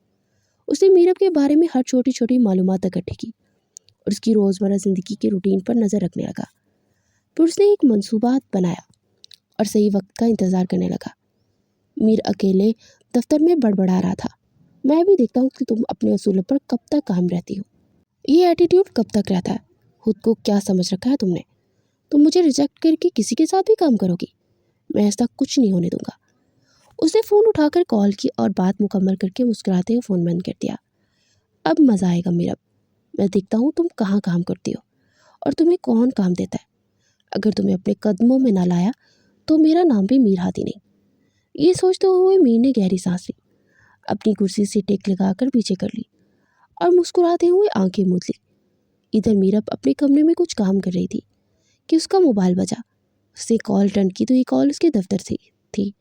उसने मीरब के बारे में हर छोटी छोटी मालूमात इकट्ठी की और उसकी रोज़मर्रा ज़िंदगी के रूटीन पर नज़र रखने लगा। फिर उसने एक मंसूबा बनाया और सही वक्त का इंतज़ार करने लगा। मीर अकेले दफ्तर में बड़बड़ा रहा था, मैं भी देखता हूँ कि तुम अपने असूलों पर कब तक कायम रहती हो। ये एटीट्यूड कब तक रहता है? खुद को क्या समझ रखा है तुमने? तुम मुझे रिजेक्ट करके किसी के साथ भी काम करोगी? मैं ऐसा कुछ नहीं होने दूंगा। उसने फ़ोन उठाकर कॉल की और बात मुकम्मल करके मुस्कुराते हुए फ़ोन बंद कर दिया। अब मज़ा आएगा मीरब, मैं देखता हूँ तुम कहाँ काम करती हो और तुम्हें कौन काम देता है। अगर तुम्हें अपने कदमों में ना लाया तो मेरा नाम भी मीर हादी नहीं। ये सोचते हुए मीर ने गहरी सांस ली, अपनी कुर्सी से टेक लगाकर पीछे कर ली और मुस्कुराते हुए आंखें मूंद ली। इधर मीरब अपने कमरे में कुछ काम कर रही थी कि उसका मोबाइल बजा। उसने कॉल अटेंड की तो ये कॉल उसके दफ्तर से थी।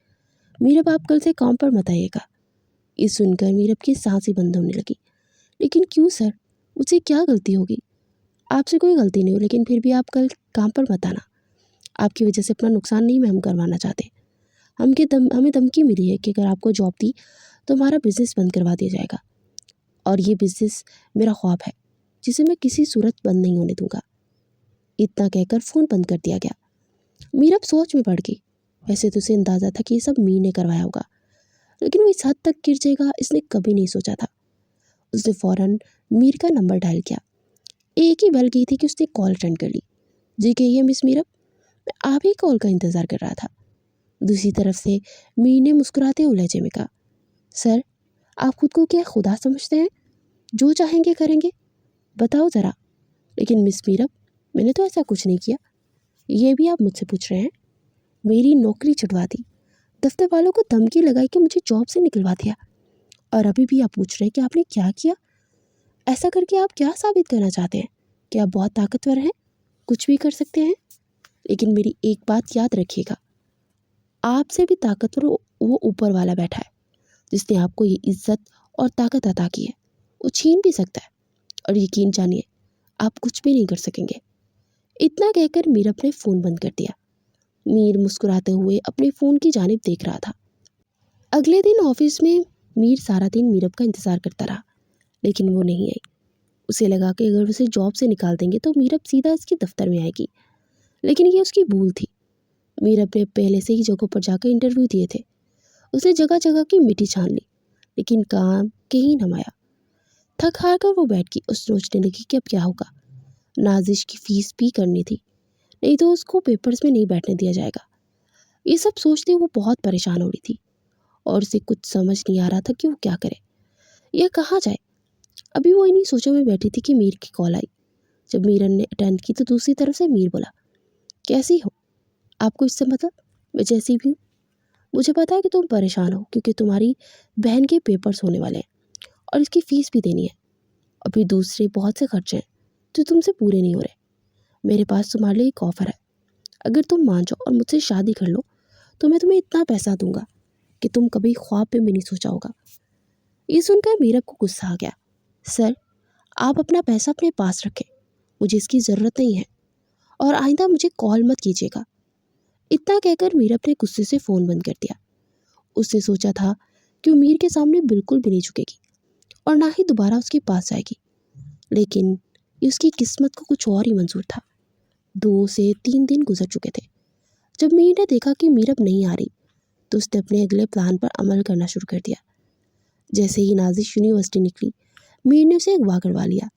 मीरब आप कल से काम पर मत आइएगा। ये सुनकर मीरब की सांसें बंद होने लगी। लेकिन क्यों सर, मुझसे क्या गलती होगी? आपसे कोई गलती नहीं हो, लेकिन फिर भी आप कल काम पर मत आना। आपकी वजह से अपना नुकसान नहीं हम करवाना चाहते। हमें धमकी मिली है कि अगर आपको जॉब दी तो हमारा बिजनेस बंद करवा दिया जाएगा और ये बिजनेस मेरा ख्वाब है जिसे मैं किसी सूरत बंद नहीं होने दूंगा। इतना कहकर फ़ोन बंद कर दिया गया। मीरब सोच में पड़ गई। वैसे तो उसे अंदाज़ा था कि ये सब मीर ने करवाया होगा, लेकिन वो इस हद तक गिर जाएगा इसने कभी नहीं सोचा था। उसने फ़ौरन मीर का नंबर डायल किया। एक ही बेल गई थी कि उसने कॉल अटेंड कर ली। जी कहिए मिस मीरब, मैं आप ही कॉल का इंतज़ार कर रहा था। दूसरी तरफ से मीर ने मुस्कुराते हुए लहजे में कहा, सर आप खुद को क्या खुदा समझते हैं? जो चाहेंगे करेंगे, बताओ ज़रा। लेकिन मिस मीरब, मैंने तो ऐसा कुछ नहीं किया। ये भी आप मुझसे पूछ रहे हैं? मेरी नौकरी छुड़वा दी, दफ्तर वालों को धमकी लगाई कि मुझे जॉब से निकलवा दिया, और अभी भी आप पूछ रहे हैं कि आपने क्या किया? ऐसा करके आप क्या साबित करना चाहते हैं कि आप बहुत ताकतवर हैं, कुछ भी कर सकते हैं? लेकिन मेरी एक बात याद रखिएगा, आपसे भी ताकतवर वो ऊपर वाला बैठा है जिसने आपको ये इज्जत और ताकत अता की है। वो छीन भी सकता है, और यकीन जानिए आप कुछ भी नहीं कर सकेंगे। इतना कहकर मीरब ने फ़ोन बंद कर दिया। मीर मुस्कुराते हुए अपने फ़ोन की जानिब देख रहा था। अगले दिन ऑफिस में मीर सारा दिन मीरब का इंतज़ार करता रहा, लेकिन वो नहीं आई। उसे लगा कि अगर उसे जॉब से निकाल देंगे तो मीरब सीधा इसके दफ्तर में आएगी, लेकिन ये उसकी भूल थी। मीरब ने पहले से ही जगहों पर जाकर इंटरव्यू दिए थे। उसने जगह जगह की मिट्टी छान ली, लेकिन काम कहीं न आया। थक हार कर वो बैठ गई और सोचने लगी कि अब क्या होगा। नाजिश की फीस भी करनी थी, नहीं तो उसको पेपर्स में नहीं बैठने दिया जाएगा। ये सब सोचते वो बहुत परेशान हो रही थी और उसे कुछ समझ नहीं आ रहा था कि वो क्या करे, यह कहाँ जाए। अभी वो इन्हीं सोचों में बैठी थी कि मीर की कॉल आई। जब मीरन ने अटेंड की तो दूसरी तरफ से मीर बोला, कैसी हो? आपको इससे मतलब? मैं जैसी भी हूँ। मुझे पता है कि तुम परेशान हो क्योंकि तुम्हारी बहन के पेपर्स होने वाले हैं और इसकी फ़ीस भी देनी है। अभी दूसरे बहुत से खर्चे हैं जो तुमसे पूरे नहीं हो रहे। मेरे पास तुम्हारे लिए एक ऑफ़र है। अगर तुम मान जाओ और मुझसे शादी कर लो तो मैं तुम्हें इतना पैसा दूंगा कि तुम कभी ख्वाब में भी नहीं सोचा होगा। ये सुनकर मीरब को गुस्सा आ गया। सर, आप अपना पैसा अपने पास रखें, मुझे इसकी ज़रूरत नहीं है, और आइंदा मुझे कॉल मत कीजिएगा। इतना कहकर मीरब ने गुस्से से फ़ोन बंद कर दिया। उसने सोचा था कि वो मीर के सामने बिल्कुल भी नहीं झुकेगी और ना ही दोबारा उसके पास जाएगी, लेकिन उसकी किस्मत को कुछ और ही मंजूर था। 2 से 3 दिन गुजर चुके थे। जब मीर ने देखा कि मीरब नहीं आ रही तो उसने अपने अगले प्लान पर अमल करना शुरू कर दिया। जैसे ही नाजिश यूनिवर्सिटी निकली, मीर ने उसे अगवा करवा लिया।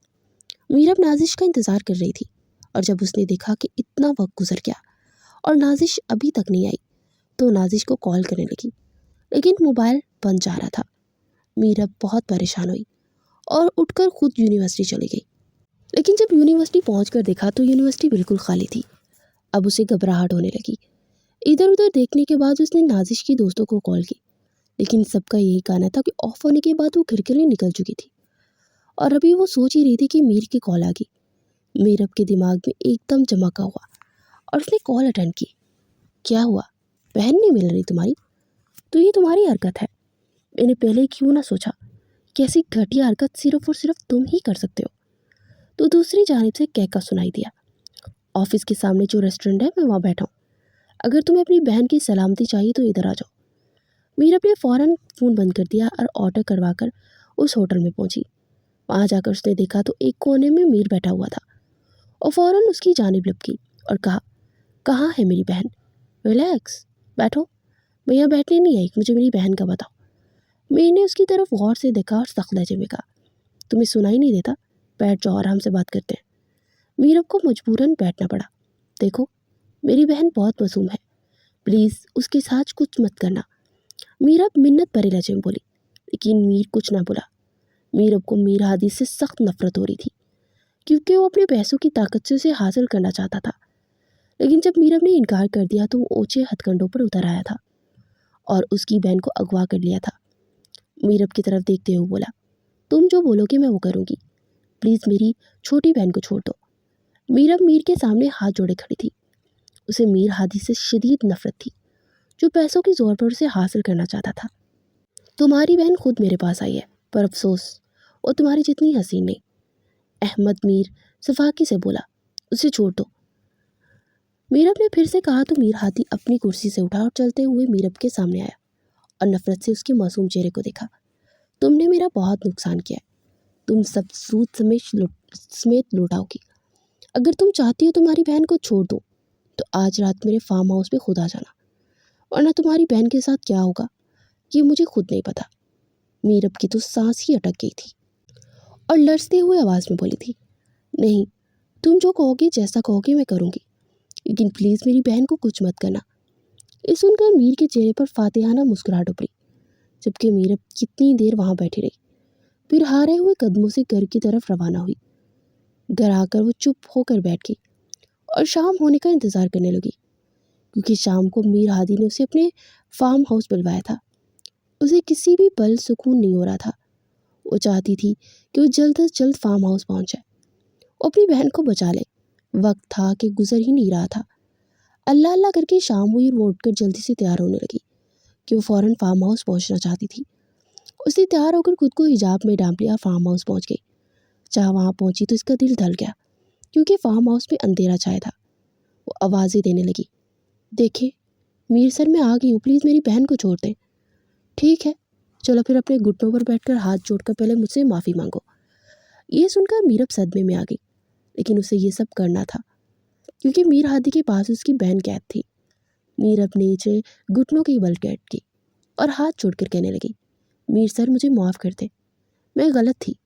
मीरब नाजिश का इंतज़ार कर रही थी और जब उसने देखा कि इतना वक्त गुजर गया और नाजिश अभी तक नहीं आई तो नाजिश को कॉल करने लगी, लेकिन मोबाइल बंद जा रहा था। मीरब बहुत परेशान हुई और उठकर खुद यूनिवर्सिटी चली गई। लेकिन जब यूनिवर्सिटी पहुंचकर देखा तो यूनिवर्सिटी बिल्कुल खाली थी। अब उसे घबराहट होने लगी। इधर उधर देखने के बाद उसने नाजिश की दोस्तों को कॉल की, लेकिन सबका यही कहना था कि ऑफ होने के बाद वो घर के लिए निकल चुकी थी। और अभी वो सोच ही रही थी कि मीर की कॉल आ गई। मीरब के दिमाग में एकदम चमका हुआ और उसने कॉल अटेंड की। क्या हुआ? बहन नहीं मिल रही तुम्हारी? तो ये तुम्हारी हरकत है। मैंने पहले क्यों ना सोचा कि ऐसी घटिया हरकत सिर्फ और सिर्फ तुम ही कर सकते हो। तो दूसरी जानिब से कहका सुनाई दिया। ऑफिस के सामने जो रेस्टोरेंट है मैं वहाँ बैठा हूँ। अगर तुम्हें अपनी बहन की सलामती चाहिए तो इधर आ जाओ। मीरब ने फ़ौरन फ़ोन बंद कर दिया और ऑर्डर करवा कर उस होटल में पहुंची। वहाँ जाकर उसने देखा तो एक कोने में मीर बैठा हुआ था और फ़ौरन उसकी जानिब लपकी और कहा, कहाँ है मेरी बहन? रिलैक्स, बैठो। मैं यहाँ बैठने नहीं आई, मुझे मेरी बहन का बताओ। मीर ने उसकी तरफ गौर से देखा और सख्त लहजे में कहा, तुम्हें सुनाई नहीं देता? बैठ जाओ, आराम से बात करते हैं। मीरब को मजबूरन बैठना पड़ा। देखो, मेरी बहन बहुत मासूम है, प्लीज़ उसके साथ कुछ मत करना। मीरब मिन्नत भरे लहजे में बोली, लेकिन मीर कुछ ना बोला। मीरब को मीर हादी से सख्त नफरत हो रही थी क्योंकि वो अपने पैसों की ताकत से उसे हासिल करना चाहता था। लेकिन जब मीरब ने इनकार कर दिया तो वो ऊंचे हथकंडों पर उतर आया था और उसकी बहन को अगवा कर लिया था। मीरब की तरफ देखते हुए बोला, तुम जो बोलोगे मैं वो करूँगी, प्लीज़ मेरी छोटी बहन को छोड़ दो। मीरब मीर के सामने हाथ जोड़े खड़ी थी। उसे मीर हादी से शदीद नफरत थी जो पैसों के जोर पर उसे हासिल करना चाहता था। तुम्हारी बहन खुद मेरे पास आई है, पर अफसोस वो तुम्हारी जितनी हसीन नहीं। अहमद मीर सफाकी से बोला, उसे छोड़ दो। मीरब ने फिर से कहा तो मीर हादी अपनी कुर्सी से उठा और चलते हुए मीरब के सामने आया और नफरत से उसके मासूम चेहरे को देखा। तुमने मेरा बहुत नुकसान किया है, तुम सब सूद समेत लौटाओगी। अगर तुम चाहती हो तुम्हारी बहन को छोड़ दो तो आज रात मेरे फार्म हाउस पे खुद आ जाना, वरना तुम्हारी बहन के साथ क्या होगा ये मुझे खुद नहीं पता। मीरब की तो सांस ही अटक गई थी और लड़ते हुए आवाज़ में बोली थी, नहीं, तुम जो कहोगे जैसा कहोगे मैं करूँगी, लेकिन प्लीज़ मेरी बहन को कुछ मत करना। ये सुनकर मीर के चेहरे पर फातिहाना मुस्कुराहट उभरी, जबकि मीरब कितनी देर वहाँ बैठी रही। फिर हारे हुए कदमों से घर की तरफ रवाना हुई। घर आकर वो चुप होकर बैठ गई और शाम होने का इंतज़ार करने लगी, क्योंकि शाम को मीर हादी ने उसे अपने फार्म हाउस बुलवाया था। उसे किसी भी पल सुकून नहीं हो रहा था। वो चाहती थी कि वो जल्द से जल्द फार्म हाउस पहुंच जाए, वो अपनी बहन को बचा ले। वक्त था कि गुजर ही नहीं रहा था। अल्लाह अल्लाह करके शाम हुई और वो उठकर जल्दी से तैयार होने लगी कि वो फ़ौरन फार्म हाउस पहुंचना चाहती थी। उसने तैयार होकर खुद को हिजाब में डांप लिया, फार्म हाउस पहुंच गई। जहाँ वहाँ पहुंची तो इसका दिल धल गया, क्योंकि फार्म हाउस में अंधेरा छाया था। वो आवाज़ें देने लगी, देखे मीर सर मैं आ गई हूँ, प्लीज़ मेरी बहन को छोड़ दें। ठीक है, चलो फिर अपने घुटनों पर बैठकर हाथ जोड़कर पहले मुझसे माफ़ी मांगो। ये सुनकर मीरब सदमे में आ गई, लेकिन उसे ये सब करना था क्योंकि मीर हादी के पास उसकी बहन कैद थी। मीरब नीचे घुटनों के बल बैठ गई और हाथ जोड़कर कहने लगी, मीर सर मुझे माफ़ कर दे, मैं गलत थी।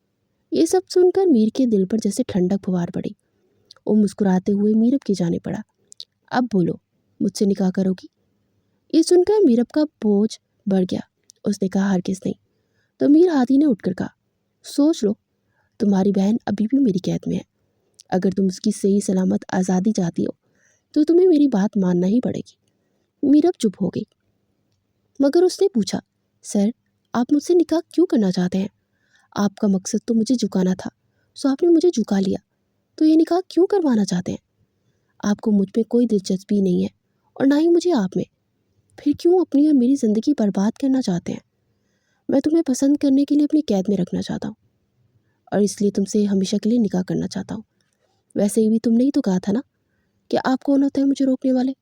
ये सब सुनकर मीर के दिल पर जैसे ठंडक फुहार पड़ी। वो मुस्कुराते हुए मीरब की जाने पड़ा। अब बोलो, मुझसे निकाह करोगी? ये सुनकर मीरब का बोझ बढ़ गया। उसने कहा, हरगिज़ नहीं। तो मीर हादी ने उठकर कहा, सोच लो, तुम्हारी बहन अभी भी मेरी कैद में है। अगर तुम उसकी सही सलामत आज़ादी चाहती हो तो तुम्हें मेरी बात मानना ही पड़ेगी। मीरब चुप हो गई, मगर उसने पूछा, सर आप मुझसे निकाह क्यों करना चाहते हैं? आपका मकसद तो मुझे झुकाना था, सो आपने मुझे झुका लिया, तो ये निकाह क्यों करवाना चाहते हैं? आपको मुझ में कोई दिलचस्पी नहीं है और ना ही मुझे आप में, फिर क्यों अपनी और मेरी ज़िंदगी बर्बाद करना चाहते हैं? मैं तुम्हें पसंद करने के लिए अपनी कैद में रखना चाहता हूँ और इसलिए तुमसे हमेशा के लिए निकाह करना चाहता हूँ। वैसे ही भी तुमने ही तो कहा था ना कि आप कौन होते हैं मुझे रोकने वाले,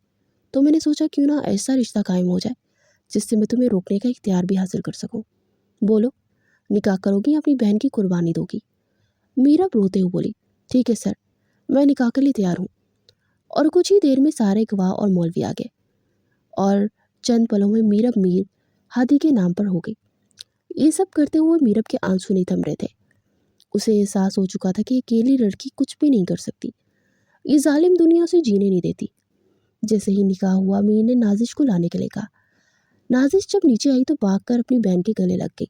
तो मैंने सोचा क्यों ना ऐसा रिश्ता कायम हो जाए जिससे मैं तुम्हें रोकने का इख्तियार भी हासिल कर सकूं। बोलो, निकाह करोगी या अपनी बहन की कुर्बानी दोगी? मीरा रोते हुए बोली, ठीक है सर, मैं निकाह के लिए तैयार हूँ। और कुछ ही देर में सारे गवाह और मौलवी आ गए और चंद पलों में मीरब मीर हादी के नाम पर हो गई। ये सब करते हुए मीरब के आंसू नहीं थम रहे थे। उसे एहसास हो चुका था कि अकेली लड़की कुछ भी नहीं कर सकती, ये जालिम दुनिया उसे जीने नहीं देती। जैसे ही निकाह हुआ, मीर ने नाजिश को लाने के लिए कहा। नाजिश जब नीचे आई तो भागकर अपनी बहन के गले लग गई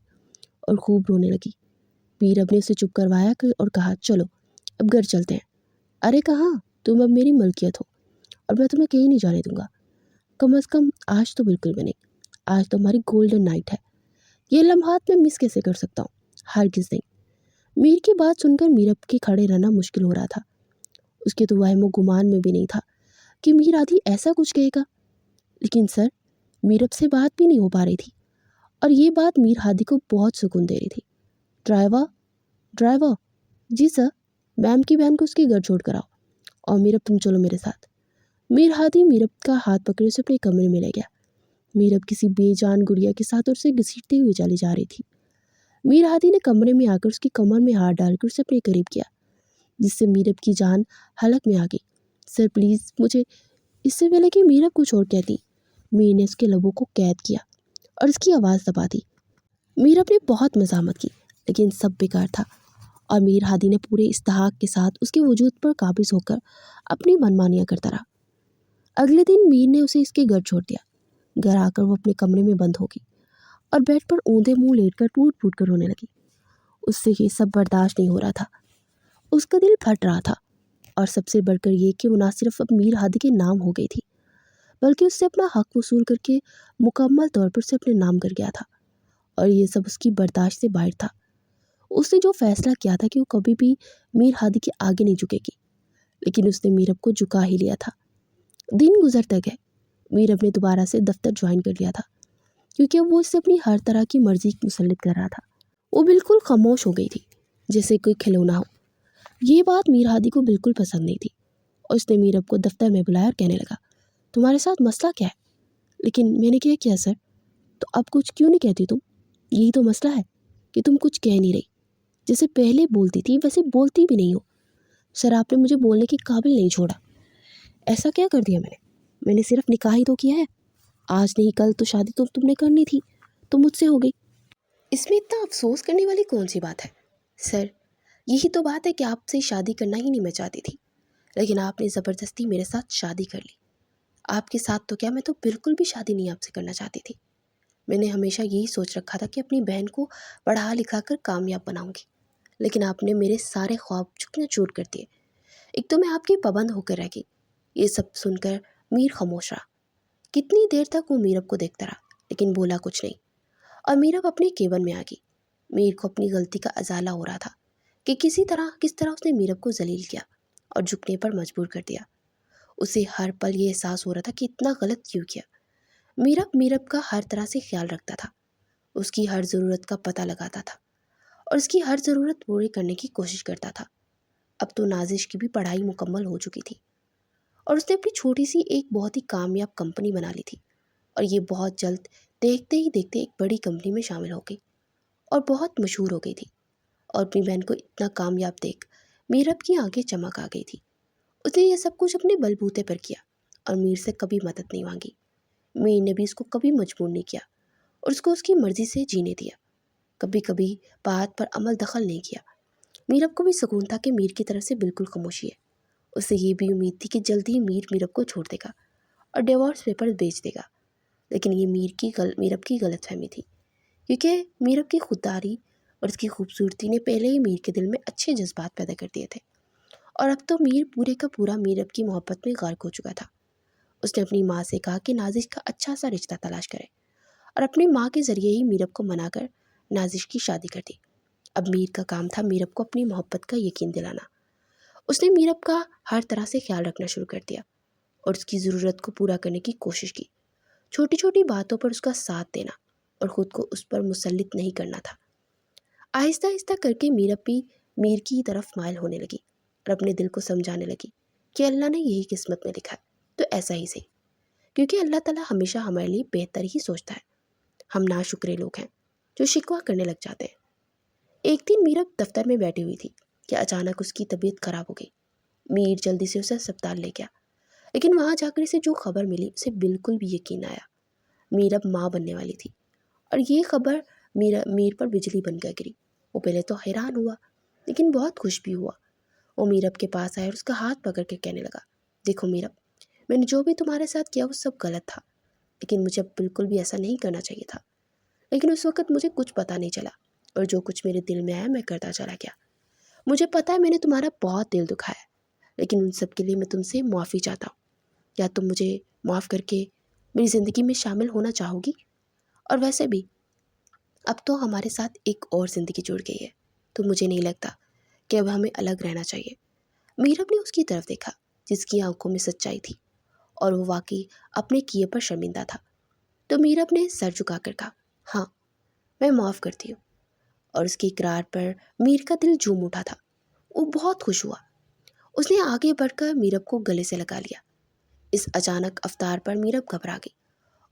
और खूब रोने लगी। मीरब ने उसे चुप करवाया और कहा, चलो अब घर चलते हैं। अरे कहाँ, तुम अब मेरी मलकियत हो और मैं तुम्हें कहीं नहीं जाने दूंगा। कम अज़ कम आज तो बिल्कुल भी नहीं। आज तो हमारी गोल्डन नाइट है, ये लम्हात मैं मिस कैसे कर सकता हूँ? हरगिज़ नहीं। मीर की बात सुनकर मीरब के खड़े रहना मुश्किल हो रहा था। उसके तो वहमो गुमान में भी नहीं था कि मीर आदि ऐसा कुछ कहेगा। लेकिन सर, मीरब से बात भी नहीं हो पा रही थी और ये बात मीर हादी को बहुत सुकून दे रही थी। Driver, driver. जी सर। मैम की बहन को उसके घर छोड़ कर आओ और मीरब तुम चलो मेरे साथ। मीर हादी मीरब का हाथ पकड़े उसे अपने कमरे में ले गया। मीरब किसी बेजान गुड़िया के साथ उसे घसीटते हुए चली जा रही थी। मीर हादी ने कमरे में आकर उसकी कमर में हाथ डालकर उसे अपने करीब किया, जिससे मीरब की जान हलक में आ गई। सर प्लीज़ मुझे। इससे पहले कि मीरब कुछ और कहती, मीर ने उसके लबों को कैद किया और उसकी आवाज़ दबा दी। मीरब ने बहुत मज़ामत की, लेकिन सब बेकार था और मीर हादी ने पूरे इस्तेहाक के साथ उसके वजूद पर काबिज होकर अपनी मनमानियाँ करता रहा। अगले दिन मीर ने उसे इसके घर छोड़ दिया। घर आकर वो अपने कमरे में बंद हो गई और बेड पर ऊंधे मुंह लेटकर टूट फूट कर रोने लगी। उससे ये सब बर्दाश्त नहीं हो रहा था। उसका दिल फट रहा था और सबसे बढ़कर ये कि वो ना सिर्फ अब मीर हादी के नाम हो गई थी, बल्कि उससे अपना हक वसूल करके मुकम्मल तौर पर उसे अपने नाम कर गया था। और ये सब उसकी बर्दाश्त से बाहर था। उसने जो फैसला किया था कि वो कभी भी मीर हादी के आगे नहीं झुकेगी, लेकिन उसने मीरब को झुका ही लिया था। दिन गुजरते गए। मीरब ने दोबारा से दफ्तर ज्वाइन कर लिया था, क्योंकि अब वो इससे अपनी हर तरह की मर्जी मुसल्लित कर रहा था। वो बिल्कुल खामोश हो गई थी, जैसे कोई खिलौना हो। ये बात मीर हादी को बिल्कुल पसंद नहीं थी और उसने मीरब को दफ्तर में बुलाया और कहने लगा, तुम्हारे साथ मसला क्या है? लेकिन मैंने क्या किया सर? तो अब कुछ क्यों नहीं कहती तुम? यही तो मसला है कि तुम कुछ कह नहीं रही। जैसे पहले बोलती थी वैसे बोलती भी नहीं हो। सर, आपने मुझे बोलने के काबिल नहीं छोड़ा। ऐसा क्या कर दिया मैंने? मैंने सिर्फ निकाह ही तो किया है। आज नहीं कल तो शादी तो तुमने करनी थी, तो मुझसे हो गई। इसमें इतना अफसोस करने वाली कौन सी बात है? सर, यही तो बात है कि आपसे शादी करना ही नहीं मैं चाहती थी, लेकिन आपने ज़बरदस्ती मेरे साथ शादी कर ली। आपके साथ तो क्या, मैं तो बिल्कुल भी शादी नहीं आपसे करना चाहती थी। मैंने हमेशा यही सोच रखा था कि अपनी बहन को पढ़ा लिखा कर कामयाब बनाऊंगी, लेकिन आपने मेरे सारे ख्वाब चूकना चूर कर दिए। एक तो मैं आपकी पाबंद होकर रह गई। ये सब सुनकर मीर खामोश रहा। कितनी देर तक वो मीरब को देखता रहा, लेकिन बोला कुछ नहीं। और मीरब अपने केबिन में आ गई। मीर को अपनी गलती का अजाला हो रहा था कि किस तरह उसने मीरब को जलील किया और झुकने पर मजबूर कर दिया। उसे हर पल ये एहसास हो रहा था कि इतना गलत क्यों किया। मीरब का हर तरह से ख्याल रखता था, उसकी हर ज़रूरत का पता लगाता था और उसकी हर ज़रूरत पूरी करने की कोशिश करता था। अब तो नाजिश की भी पढ़ाई मुकम्मल हो चुकी थी और उसने अपनी छोटी सी एक बहुत ही कामयाब कंपनी बना ली थी और ये बहुत जल्द देखते ही देखते एक बड़ी कंपनी में शामिल हो गई और बहुत मशहूर हो गई थी। और अपनी बहन को इतना कामयाब देख मीरब की आंखें चमक आ गई थी। उसने यह सब कुछ अपने बलबूते पर किया और मीर से कभी मदद नहीं मांगी। मीर ने भी उसको कभी मजबूर नहीं किया और उसको उसकी मर्जी से जीने दिया। कभी कभी बात पर अमल दखल नहीं किया। मीरब को भी सुकून था कि मीर की तरफ से बिल्कुल खामोशी है। उसे ये भी उम्मीद थी कि जल्द ही मीर मीरब को छोड़ देगा और डिवोर्स पेपर बेच देगा। लेकिन ये मीरब की गलतफहमी थी, क्योंकि मीरब की खुददारी और उसकी खूबसूरती ने पहले ही मीर के दिल में अच्छे जज्बात पैदा कर दिए थे और अब तो मीर पूरे का पूरा मीरब की मोहब्बत में गर्क हो चुका था। उसने अपनी माँ से कहा कि नाजिश का अच्छा सा रिश्ता तलाश करे और अपनी माँ के ज़रिए ही मीरब को मनाकर नाजिश की शादी कर दी। अब मीर का काम था मीरब को अपनी मोहब्बत का यकीन दिलाना। उसने मीरब का हर तरह से ख्याल रखना शुरू कर दिया और उसकी ज़रूरत को पूरा करने की कोशिश की। छोटी छोटी बातों पर उसका साथ देना और ख़ुद को उस पर मुसल्लित नहीं करना था। आहिस्ता आहिस्ता करके मीरब भी मीर की तरफ माइल होने लगी और अपने दिल को समझाने लगी कि अल्लाह ने यही किस्मत में लिखा है, तो ऐसा ही सही, क्योंकि अल्लाह ताला हमेशा हमारे लिए बेहतर ही सोचता है। हम नाशुक्रे लोग हैं जो शिकवा करने लग जाते हैं। एक दिन मीरब दफ्तर में बैठी हुई थी कि अचानक उसकी तबीयत खराब हो गई। मीर जल्दी से उसे अस्पताल ले गया, लेकिन वहाँ जाकर इसे जो खबर मिली उसे बिल्कुल भी यकीन आया। मीरब माँ बनने वाली थी और ये खबर मीर पर बिजली बनकर गिरी। वो पहले तो हैरान हुआ, लेकिन बहुत खुश भी हुआ। वो मीरब के पास आया और उसका हाथ पकड़ के कहने लगा, देखो मीरब, मैंने जो भी तुम्हारे साथ किया वो सब गलत था, लेकिन मुझे अब बिल्कुल भी ऐसा नहीं करना चाहिए था। लेकिन उस वक्त मुझे कुछ पता नहीं चला और जो कुछ मेरे दिल में आया मैं करता चला गया। मुझे पता है मैंने तुम्हारा बहुत दिल दुखाया, लेकिन उन सब के लिए मैं तुमसे माफ़ी चाहता हूँ। क्या तुम मुझे माफ़ करके मेरी ज़िंदगी में शामिल होना चाहोगी? और वैसे भी अब तो हमारे साथ एक और ज़िंदगी जुड़ गई है। तो मुझे नहीं लगता कि अब हमें अलग रहना चाहिए। मीरब ने उसकी तरफ देखा, जिसकी आंखों में सच्चाई थी और वो वाकई अपने किए पर शर्मिंदा था। तो मीरब ने सर झुकाकर कहा, हाँ, मैं माफ़ करती हूँ। और उसके इकरार पर मीर का दिल झूम उठा था। वो बहुत खुश हुआ। उसने आगे बढ़कर मीरब को गले से लगा लिया। इस अचानक अवतार पर मीरब घबरा गई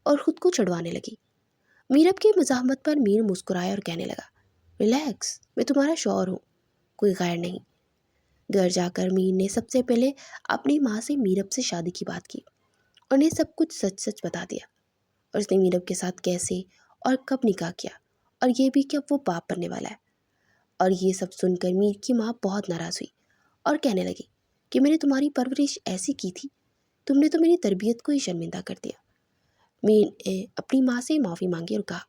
और खुद को छुड़वाने लगी। मीरब की मज़ाहमत पर मीर मुस्कुराया और कहने लगा, रिलैक्स, मैं तुम्हारा शौहर हूँ, कोई गैर नहीं। घर जाकर मीर ने सबसे पहले अपनी माँ से मीरब से शादी की बात की और उन्हें सब कुछ सच सच बता दिया। और उसने मीरब के साथ कैसे और कब निकाह किया और ये भी कि अब वो बाप बनने वाला है। और ये सब सुनकर मीर की माँ बहुत नाराज़ हुई और कहने लगी कि मैंने तुम्हारी परवरिश ऐसी की थी, तुमने तो मेरी तरबियत को ही शर्मिंदा कर दिया। मीर ने अपनी माँ से माफ़ी मांगी और कहा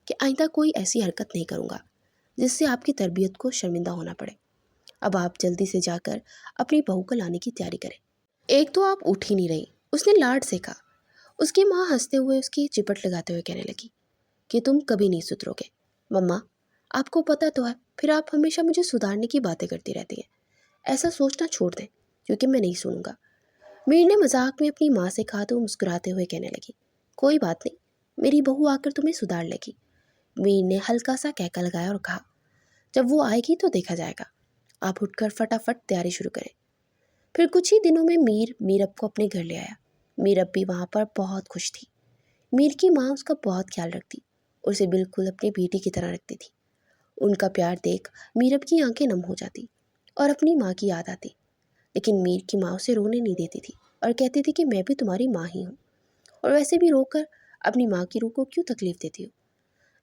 कि आइंदा कोई ऐसी हरकत नहीं करूँगा जिससे आपकी तरबियत को शर्मिंदा होना पड़े। अब आप जल्दी से जाकर अपनी बहू को लाने की तैयारी करें। एक तो आप उठ ही नहीं रही, उसने लाड से कहा। उसकी माँ हंसते हुए उसकी चिपट लगाते हुए कहने लगी कि तुम कभी नहीं सुधरोगे। मम्मा, आपको पता तो है, फिर आप हमेशा मुझे सुधारने की बातें करती रहती हैं। ऐसा सोचना छोड़ दें, क्योंकि मैं नहीं सुनूंगा। मीर ने मजाक में अपनी माँ से कहा तो मुस्कुराते हुए कहने लगी, कोई बात नहीं, मेरी बहू आकर तुम्हें सुधार लेगी। मीर ने हल्का सा कहका लगाया और कहा, जब वो आएगी तो देखा जाएगा। आप उठकर फटाफट तैयारी शुरू करें। फिर कुछ ही दिनों में मीर मीरब को अपने घर ले आया। मीरब भी वहाँ पर बहुत खुश थी। मीर की माँ उसका बहुत ख्याल रखती, उसे बिल्कुल अपनी बेटी की तरह रखती थी। उनका प्यार देख मीरब की आंखें नम हो जाती और अपनी माँ की याद आती। लेकिन मीर की माँ उसे रोने नहीं देती थी और कहती थी कि मैं भी तुम्हारी माँ ही हूँ, और वैसे भी रोकर अपनी माँ की रूह को क्यों तकलीफ देती हो।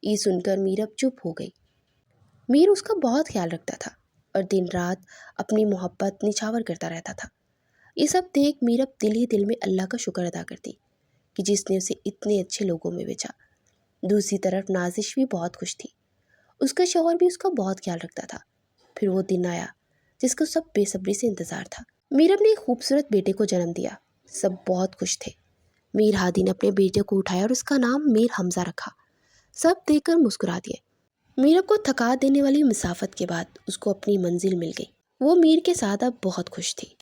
ये सुनकर मीरब चुप हो गई। मीर उसका बहुत ख्याल रखता था और दिन रात अपनी मोहब्बत निछावर करता रहता था। ये सब देख मीरब दिल ही दिल में अल्लाह का शुक्र अदा करती कि जिसने उसे इतने अच्छे लोगों में भेजा। दूसरी तरफ नाजिश भी बहुत खुश थी। उसका शौहर भी उसका बहुत ख्याल रखता था। फिर वो दिन आया जिसका सब बेसब्री से इंतज़ार था। मीरब ने एक खूबसूरत बेटे को जन्म दिया। सब बहुत खुश थे। मीर हादी ने अपने बेटे को उठाया और उसका नाम मीर हमज़ा रखा। सब देखकर मुस्कुरा दिए। मीरब को थका देने वाली मुसाफत के बाद उसको अपनी मंजिल मिल गई। वो मीर के साथ अब बहुत खुश थी।